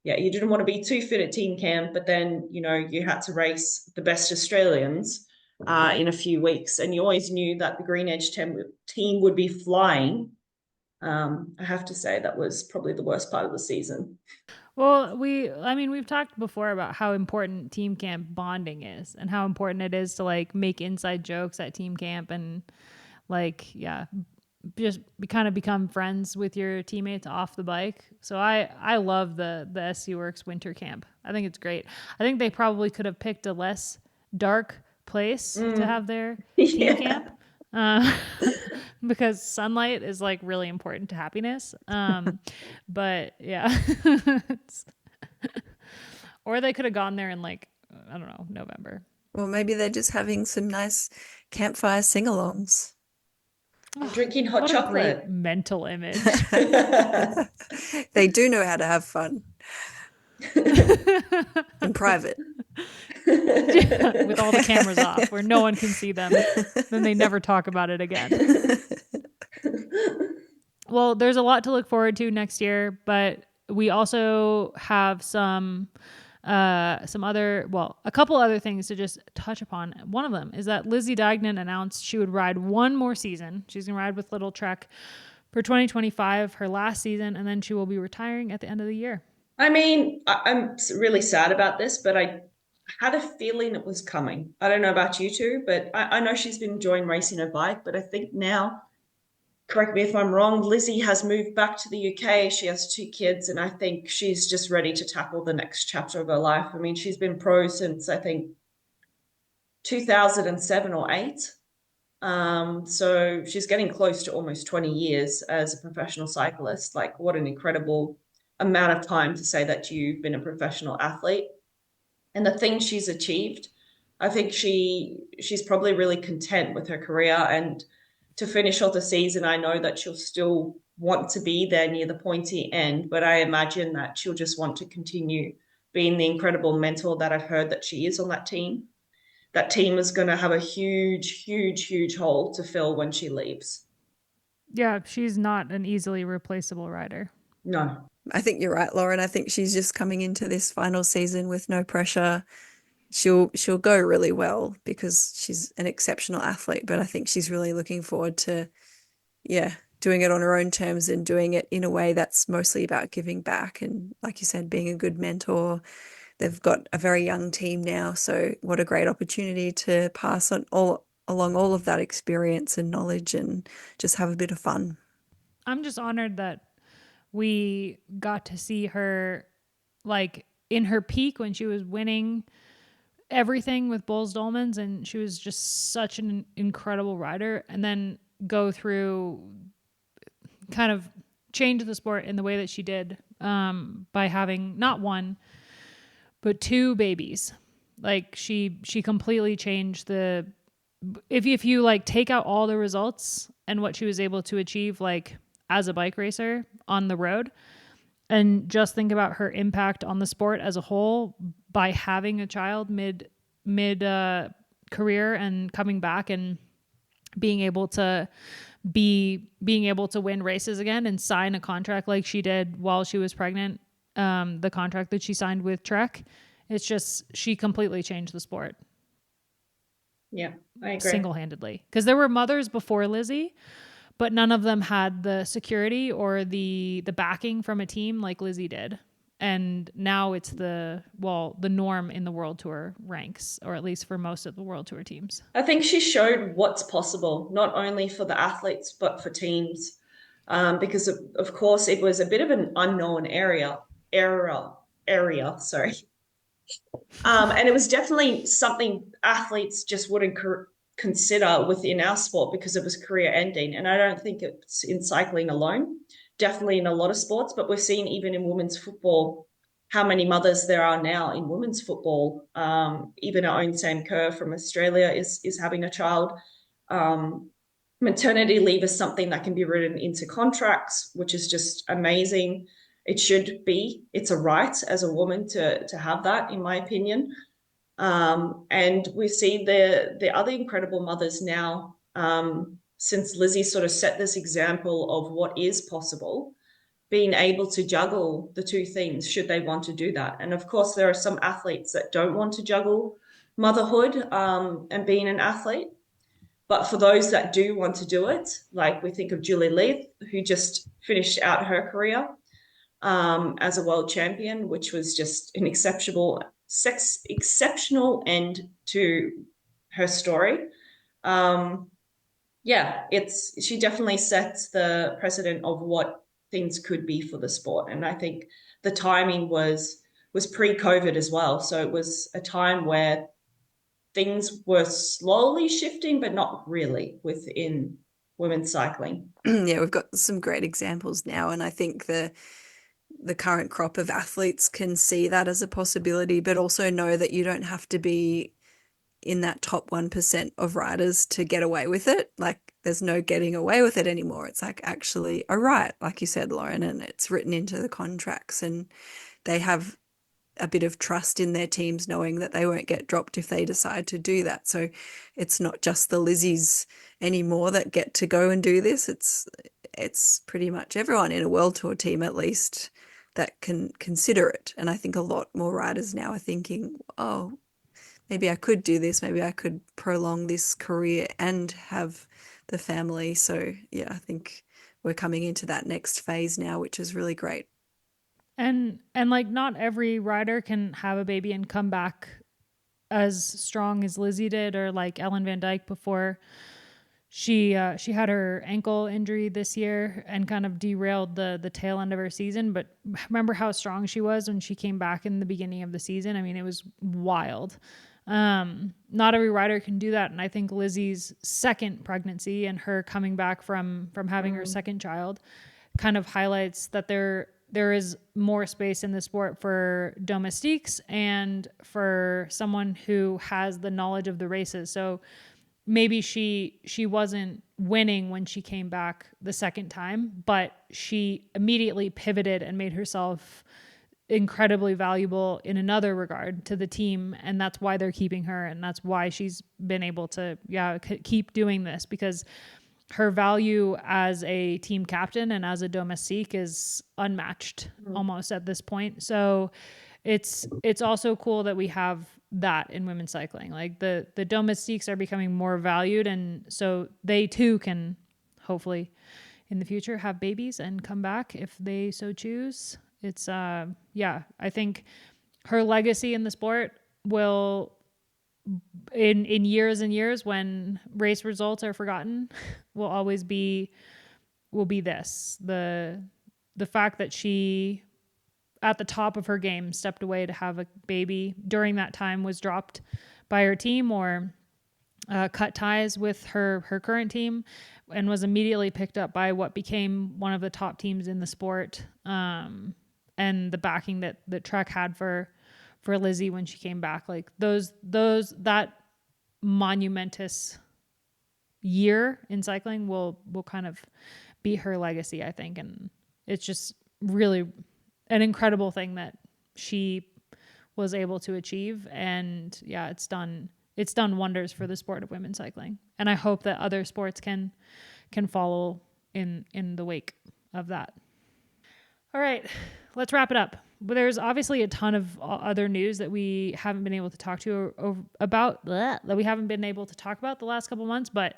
yeah, you didn't want to be too fit at team camp, but then you had to race the best Australians in a few weeks, and you always knew that the Green Edge team would be flying. I have to say that was probably the worst part of the season. Well, we've talked before about how important team camp bonding is and how important it is to like make inside jokes at team camp and like, yeah, just kind of become friends with your teammates off the bike. So I love the SC Works winter camp. I think it's great. I think they probably could have picked a less dark place to have their team camp. Because sunlight is like really important to happiness. But yeah. Or they could have gone there in like, I don't know, November. Well, maybe they're just having some nice campfire sing-alongs. Drinking hot what chocolate. A great mental image. They do know how to have fun. In private. With all the cameras off where no one can see them. Then they never talk about it again. Well, there's a lot to look forward to next year, but we also have a couple other things to just touch upon. One of them is that Lizzie Deignan announced she would ride one more season. She's going to ride with Little Trek for 2025, her last season, and then she will be retiring at the end of the year. I mean, I'm really sad about this, but I had a feeling it was coming. I don't know about you two, but I know she's been enjoying racing her bike, but I think now, correct me if I'm wrong, Lizzie has moved back to the UK. She has 2 kids, and I think she's just ready to tackle the next chapter of her life. I mean, she's been pro since, I think, 2007 or 8. So she's getting close to almost 20 years as a professional cyclist. Like, what an incredible amount of time to say that you've been a professional athlete. And the things she's achieved, I think she's probably really content with her career. And to finish off the season, I know that she'll still want to be there near the pointy end, but I imagine that she'll just want to continue being the incredible mentor that I've heard that she is on that team. That team is going to have a huge, huge, huge hole to fill when she leaves. Yeah, she's not an easily replaceable rider. No. I think you're right, Loren. I think she's just coming into this final season with no pressure. She'll go really well because she's an exceptional athlete, but I think she's really looking forward to, doing it on her own terms and doing it in a way that's mostly about giving back and, like you said, being a good mentor. They've got a very young team now, so what a great opportunity to pass on along all of that experience and knowledge and just have a bit of fun. I'm just honored that we got to see her like in her peak when she was winning everything with Bulls Dolmans, and she was just such an incredible rider, and then go through kind of change the sport in the way that she did by having not one but 2 babies. Like she completely changed the if you like take out all the results and what she was able to achieve like as a bike racer on the road and just think about her impact on the sport as a whole by having a child mid career and coming back and being able to win races again and sign a contract like she did while she was pregnant, the contract that she signed with Trek. It's just, she completely changed the sport. Yeah, I agree. single-handedly, because there were mothers before Lizzie, but none of them had the security or the backing from a team like Lizzie did. And now it's the norm in the World Tour ranks, or at least for most of the World Tour teams. I think she showed what's possible, not only for the athletes, but for teams. Because of course it was a bit of an unknown area, sorry. And it was definitely something athletes just wouldn't consider within our sport because it was career ending. And I don't think it's in cycling alone, definitely in a lot of sports, but we're seeing even in women's football how many mothers there are now in women's football. Even our own Sam Kerr from Australia is having a child. Maternity leave is something that can be written into contracts, which is just amazing. It should be. It's a right as a woman to have that, in my opinion. And we see the other incredible mothers now, since Lizzie sort of set this example of what is possible, being able to juggle the two things should they want to do that. And of course, there are some athletes that don't want to juggle motherhood and being an athlete. But for those that do want to do it, like we think of Julie Leith, who just finished out her career as a world champion, which was just an exceptional end to her story. Yeah, she definitely sets the precedent of what things could be for the sport, and I think the timing was pre-COVID as well, so it was a time where things were slowly shifting, but not really within women's cycling. Yeah, we've got some great examples now, and I think the current crop of athletes can see that as a possibility, but also know that you don't have to be in that top 1% of riders to get away with it. Like, there's no getting away with it anymore. It's like actually a right, like you said, Loren, and it's written into the contracts, and they have a bit of trust in their teams knowing that they won't get dropped if they decide to do that. So it's not just the Lizzies anymore that get to go and do this. It's pretty much everyone in a World Tour team, at least, that can consider it. And I think a lot more riders now are thinking, oh, maybe I could do this. Maybe I could prolong this career and have the family. So yeah, I think we're coming into that next phase now, which is really great. And like, not every rider can have a baby and come back as strong as Lizzie did, or like Ellen Van Dijk before she had her ankle injury this year and kind of derailed the tail end of her season. But remember how strong she was when she came back in the beginning of the season? I mean, it was wild. Not every rider can do that. And I think Lizzie's second pregnancy and her coming back from having her second child kind of highlights that there is more space in the sport for domestiques and for someone who has the knowledge of the races. So maybe she wasn't winning when she came back the second time, but she immediately pivoted and made herself incredibly valuable in another regard to the team. And that's why they're keeping her. And that's why she's been able to, keep doing this, because her value as a team captain and as a domestique is unmatched almost at this point. So it's also cool that we have that in women's cycling. Like, the domestiques are becoming more valued, and so they too can hopefully in the future have babies and come back if they so choose. It's I think her legacy in the sport will, in years and years, when race results are forgotten, will be this. The fact that she, at the top of her game, stepped away to have a baby during that time, was dropped by her team, or cut ties with her current team, and was immediately picked up by what became one of the top teams in the sport, and the backing that Trek had for Lizzie when she came back. Like, that monumentous year in cycling will kind of be her legacy, I think. And it's just really an incredible thing that she was able to achieve. And yeah, it's done wonders for the sport of women's cycling. And I hope that other sports can follow in the wake of that. All right, let's wrap it up. but there's obviously a ton of other news that we haven't been able to talk to or about that we haven't been able to talk about the last couple months, but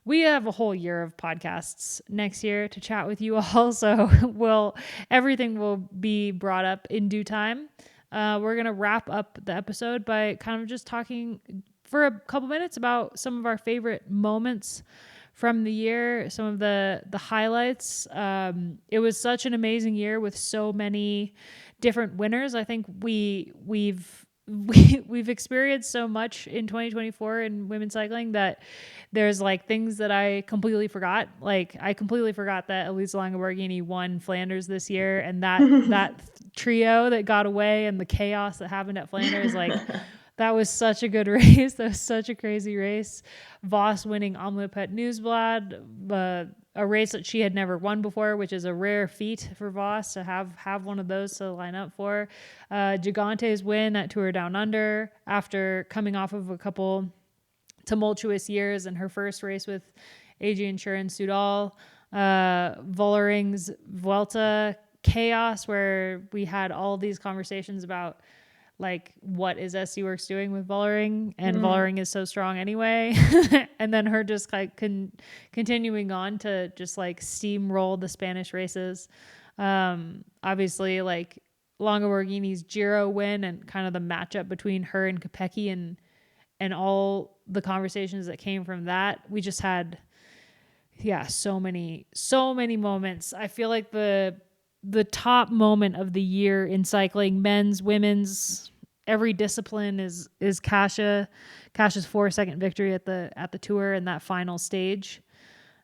we have a whole year of podcasts next year to chat with you all. So everything will be brought up in due time. We're going to wrap up the episode by kind of just talking for a couple minutes about some of our favorite moments from the year, some of the highlights. It was such an amazing year with so many different winners. I think we've experienced so much in 2024 in women's cycling that there's like things that I completely forgot. Like I completely forgot that Elisa Longoborghini won Flanders this year, and that trio that got away and the chaos that happened at Flanders, like that was such a good race. That was such a crazy race. Voss winning Omloop Nieuwsblad, a race that she had never won before, which is a rare feat for Voss to have one of those to line up for. Gigante's win at Tour Down Under after coming off of a couple tumultuous years in her first race with Adrian Schuren Soudal. Vollering's Vuelta chaos, where we had all these conversations about like what is SC Works doing with Vollering, and Vollering is so strong anyway. And then her just like continuing on to just like steamroll the Spanish races. Obviously like Longoborghini's Giro win and kind of the matchup between her and Kopecky and all the conversations that came from that. We just had so many moments. I feel like the top moment of the year in cycling, men's, women's, every discipline is Kasia's 4-second victory at the Tour in that final stage.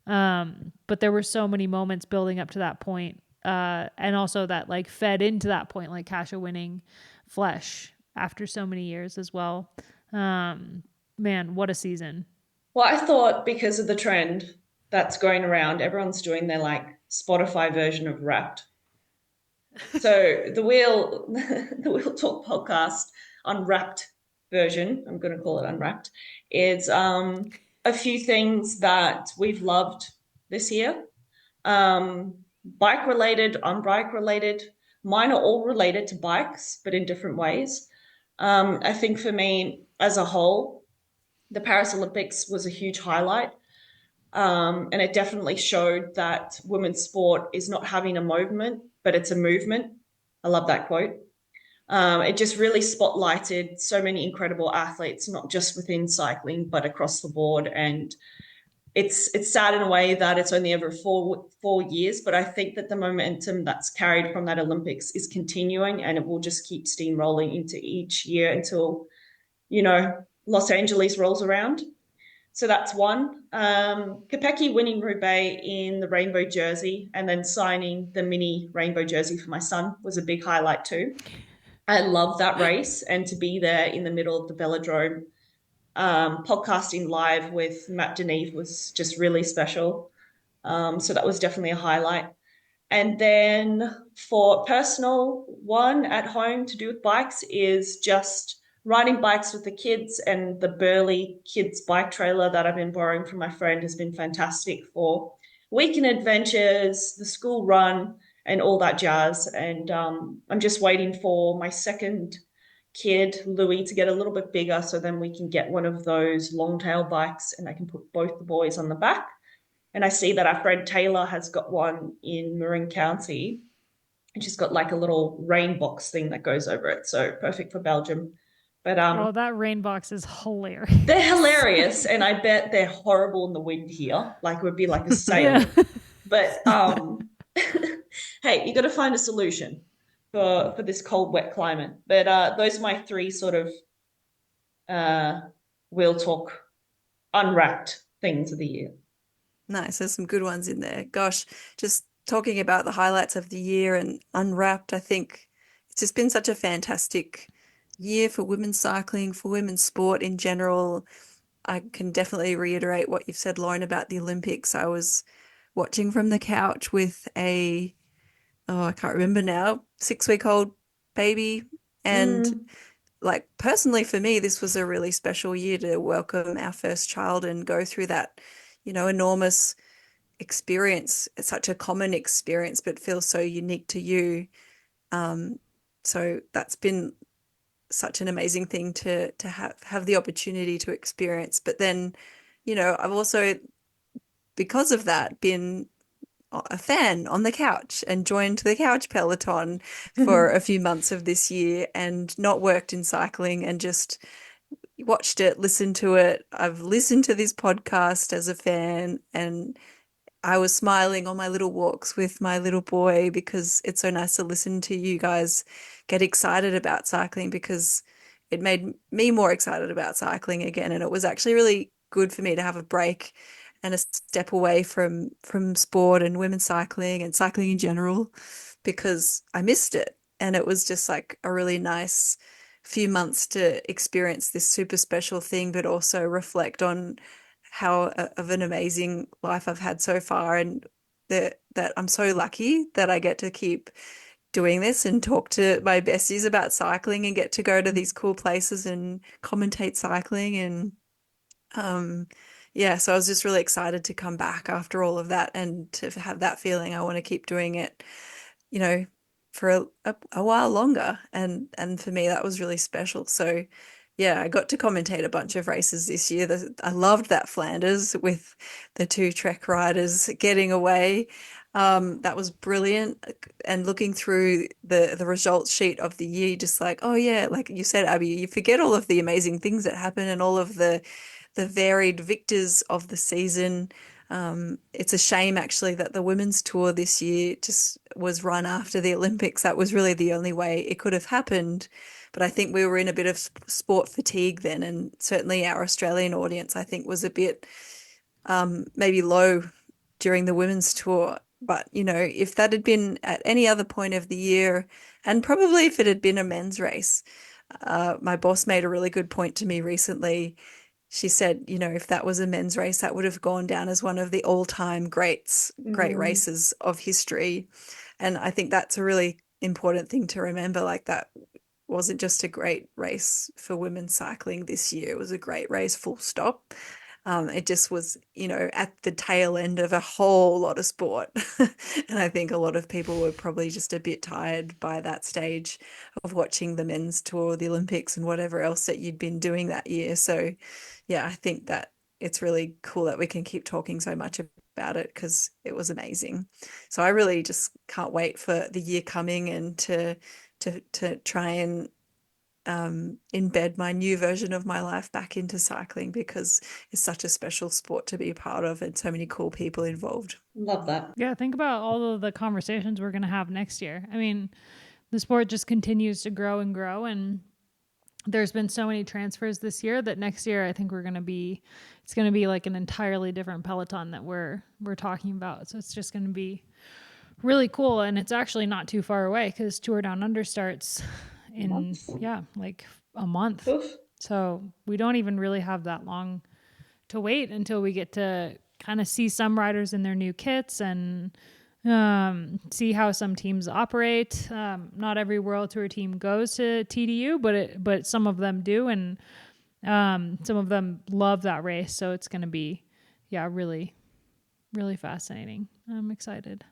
But there were so many moments building up to that point, and also that like fed into that point, like Kasia winning Flesh after so many years as well. Man, what a season. Well, I thought because of the trend that's going around, everyone's doing their like Spotify version of Wrapped. So the Wheel Talk podcast Unwrapped version, I'm going to call it Unwrapped, is a few things that we've loved this year. Bike related, unbike related. Mine are all related to bikes, but in different ways. I think for me as a whole, the Paris Olympics was a huge highlight. And it definitely showed that women's sport is not having a movement, but it's a movement. I love that quote. It just really spotlighted so many incredible athletes, not just within cycling, but across the board. And it's sad in a way that it's only over 4 years, but I think that the momentum that's carried from that Olympics is continuing, and it will just keep steamrolling into each year until, Los Angeles rolls around. So that's one. Kopecky winning Roubaix in the rainbow jersey and then signing the mini rainbow jersey for my son was a big highlight too. I love that race, and to be there in the middle of the velodrome, podcasting live with Matt Deneve was just really special. So that was definitely a highlight. And then for personal one at home to do with bikes is just riding bikes with the kids, and the Burley kids bike trailer that I've been borrowing from my friend has been fantastic for weekend adventures, the school run, and all that jazz. And I'm just waiting for my second kid, Louis, to get a little bit bigger so then we can get one of those long tail bikes and I can put both the boys on the back. And I see that our friend Taylor has got one in Marin County, and she's got like a little rain box thing that goes over it. So perfect for Belgium. But that rain box is hilarious. They're hilarious, and I bet they're horrible in the wind here. Like it would be like a sail. Yeah. But hey, you got to find a solution for this cold, wet climate. But those are my three sort of Wheel Talk unwrapped things of the year. Nice. There's some good ones in there. Gosh, just talking about the highlights of the year and unwrapped, I think it's just been such a fantastic year for women's cycling, for women's sport in general. I can definitely reiterate what you've said, Lauren, about the Olympics. I was watching from the couch with I can't remember now, 6-week-old baby. And like personally for me, this was a really special year to welcome our first child and go through that, enormous experience. It's such a common experience, but feels so unique to you. So that's been such an amazing thing to have the opportunity to experience. But then, I've also, because of that, been a fan on the couch and joined the couch peloton for a few months of this year and not worked in cycling and just watched it, listened to it. I've listened to this podcast as a fan, and I was smiling on my little walks with my little boy because it's so nice to listen to you guys get excited about cycling, because it made me more excited about cycling again. And it was actually really good for me to have a break and a step away from sport and women's cycling and cycling in general, because I missed it. And it was just like a really nice few months to experience this super special thing, but also reflect on how of an amazing life I've had so far, and that I'm so lucky that I get to keep doing this and talk to my besties about cycling and get to go to these cool places and commentate cycling. And yeah, so I was just really excited to come back after all of that and to have that feeling I want to keep doing it, you know, for a while longer. And for me, that was really special. So yeah, I got to commentate a bunch of races this year. I loved that Flanders with the two Trek riders getting away. That was brilliant. And looking through the results sheet of the year, just like, oh yeah, like you said, Abby, you forget all of the amazing things that happen and all of the varied victors of the season. It's a shame actually that the women's tour this year just was run after the Olympics. That was really the only way it could have happened. But I think we were in a bit of sport fatigue then, and certainly our Australian audience, I think, was a bit maybe low during the women's tour. But, if that had been at any other point of the year, and probably if it had been a men's race, my boss made a really good point to me recently. She said, if that was a men's race, that would have gone down as one of the all-time great races of history. And I think that's a really important thing to remember. Like, that wasn't just a great race for women's cycling this year. It was a great race, full stop. It just was, at the tail end of a whole lot of sport. And I think a lot of people were probably just a bit tired by that stage of watching the men's tour, the Olympics, and whatever else that you'd been doing that year. So, yeah, I think that it's really cool that we can keep talking so much about it because it was amazing. So I really just can't wait for the year coming and to try and embed my new version of my life back into cycling, because it's such a special sport to be a part of and so many cool people involved. Love that. Yeah, think about all of the conversations we're going to have next year. I mean, the sport just continues to grow and grow, and there's been so many transfers this year that next year I think it's going to be like an entirely different peloton that we're talking about. So it's just going to be really cool, and it's actually not too far away because Tour Down Under starts in like a month. Oof. So we don't even really have that long to wait until we get to kind of see some riders in their new kits and see how some teams operate. Not every World Tour team goes to TDU, but some of them do, and some of them love that race. So it's going to be, really, really fascinating. I'm excited.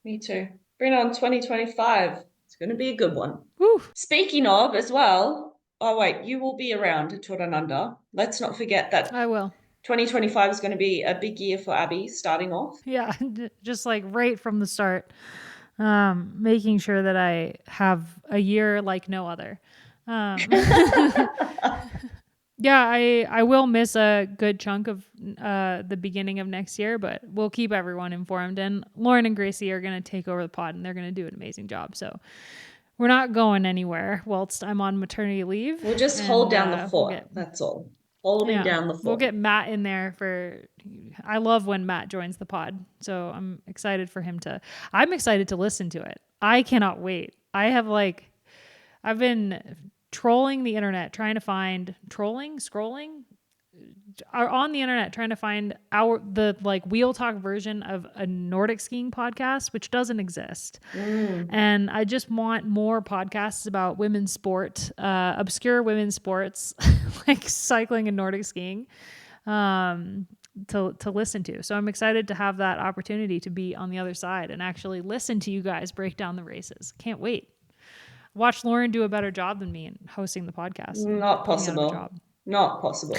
Me too. Bring on 2025. It's going to be a good one. Woo. Speaking of as well, oh wait, you will be around at Tour Down Under. Let's not forget that I will. 2025 is going to be a big year for Abby starting off. Yeah, just like right from the start, making sure that I have a year like no other. Yeah, I will miss a good chunk of the beginning of next year, but we'll keep everyone informed. And Loren and Gracie are going to take over the pod, and they're going to do an amazing job. So we're not going anywhere whilst I'm on maternity leave. We'll just hold down the fort. That's all. Holding down the fort. We'll get Matt in there I love when Matt joins the pod. So I'm excited to listen to it. I cannot wait. I've been trolling the internet, scrolling on the internet, trying to find the Wheel Talk version of a Nordic skiing podcast, which doesn't exist. And I just want more podcasts about women's sport, obscure women's sports like cycling and Nordic skiing, to listen to. So I'm excited to have that opportunity to be on the other side and actually listen to you guys break down the races. Can't wait. watch Loren do a better job than me in hosting the podcast. Not Put me out of a possible. job. Not possible.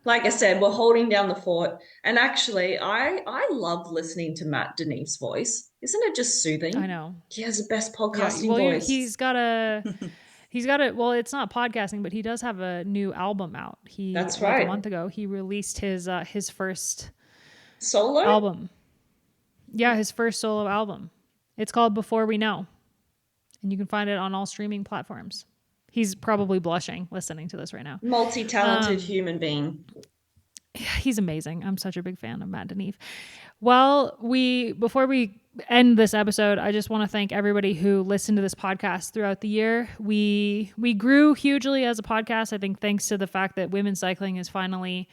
Like I said, we're holding down the fort. And actually, I love listening to Matt Denise's voice. Isn't it just soothing? I know. He has the best Yeah. podcasting Well, voice. he's got a. Well, it's not podcasting, but he does have a new album out. That's Like a right. month ago, he released his first Solo? album. Yeah, his first solo album. It's called Before We Know. And you can find it on all streaming platforms. He's probably blushing listening to this right now. Multi-talented human being. He's amazing. I'm such a big fan of Matt Deneve. Well, before we end this episode, I just want to thank everybody who listened to this podcast throughout the year. We grew hugely as a podcast, I think, thanks to the fact that women's cycling is finally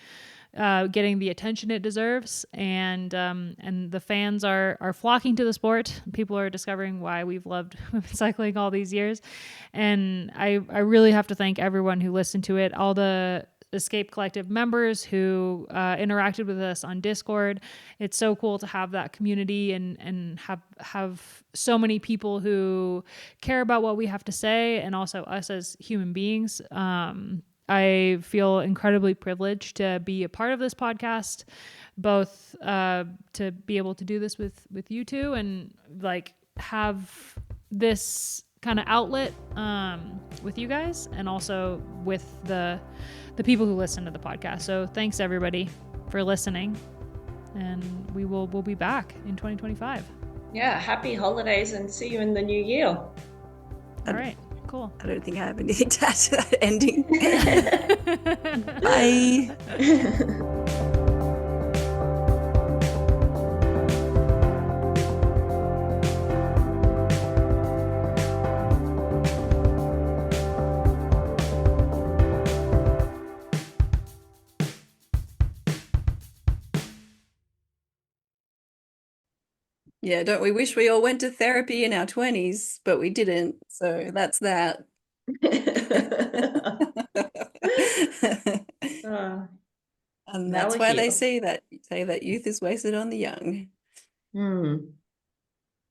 getting the attention it deserves, and the fans are flocking to the sport. People are discovering why we've loved women's cycling all these years, and I really have to thank everyone who listened to it, all the Escape Collective members who interacted with us on Discord. It's so cool to have that community and have so many people who care about what we have to say, and also us as human beings. I feel incredibly privileged to be a part of this podcast, both to be able to do this with you two and like have this kind of outlet with you guys, and also with the people who listen to the podcast. So thanks everybody for listening, and we'll be back in 2025. Yeah, happy holidays and see you in the new year. All right. Cool. I don't think I have anything to add to that ending. Bye. Yeah, don't we wish we all went to therapy in our 20s, but we didn't. So that's that. And that's why they say that youth is wasted on the young.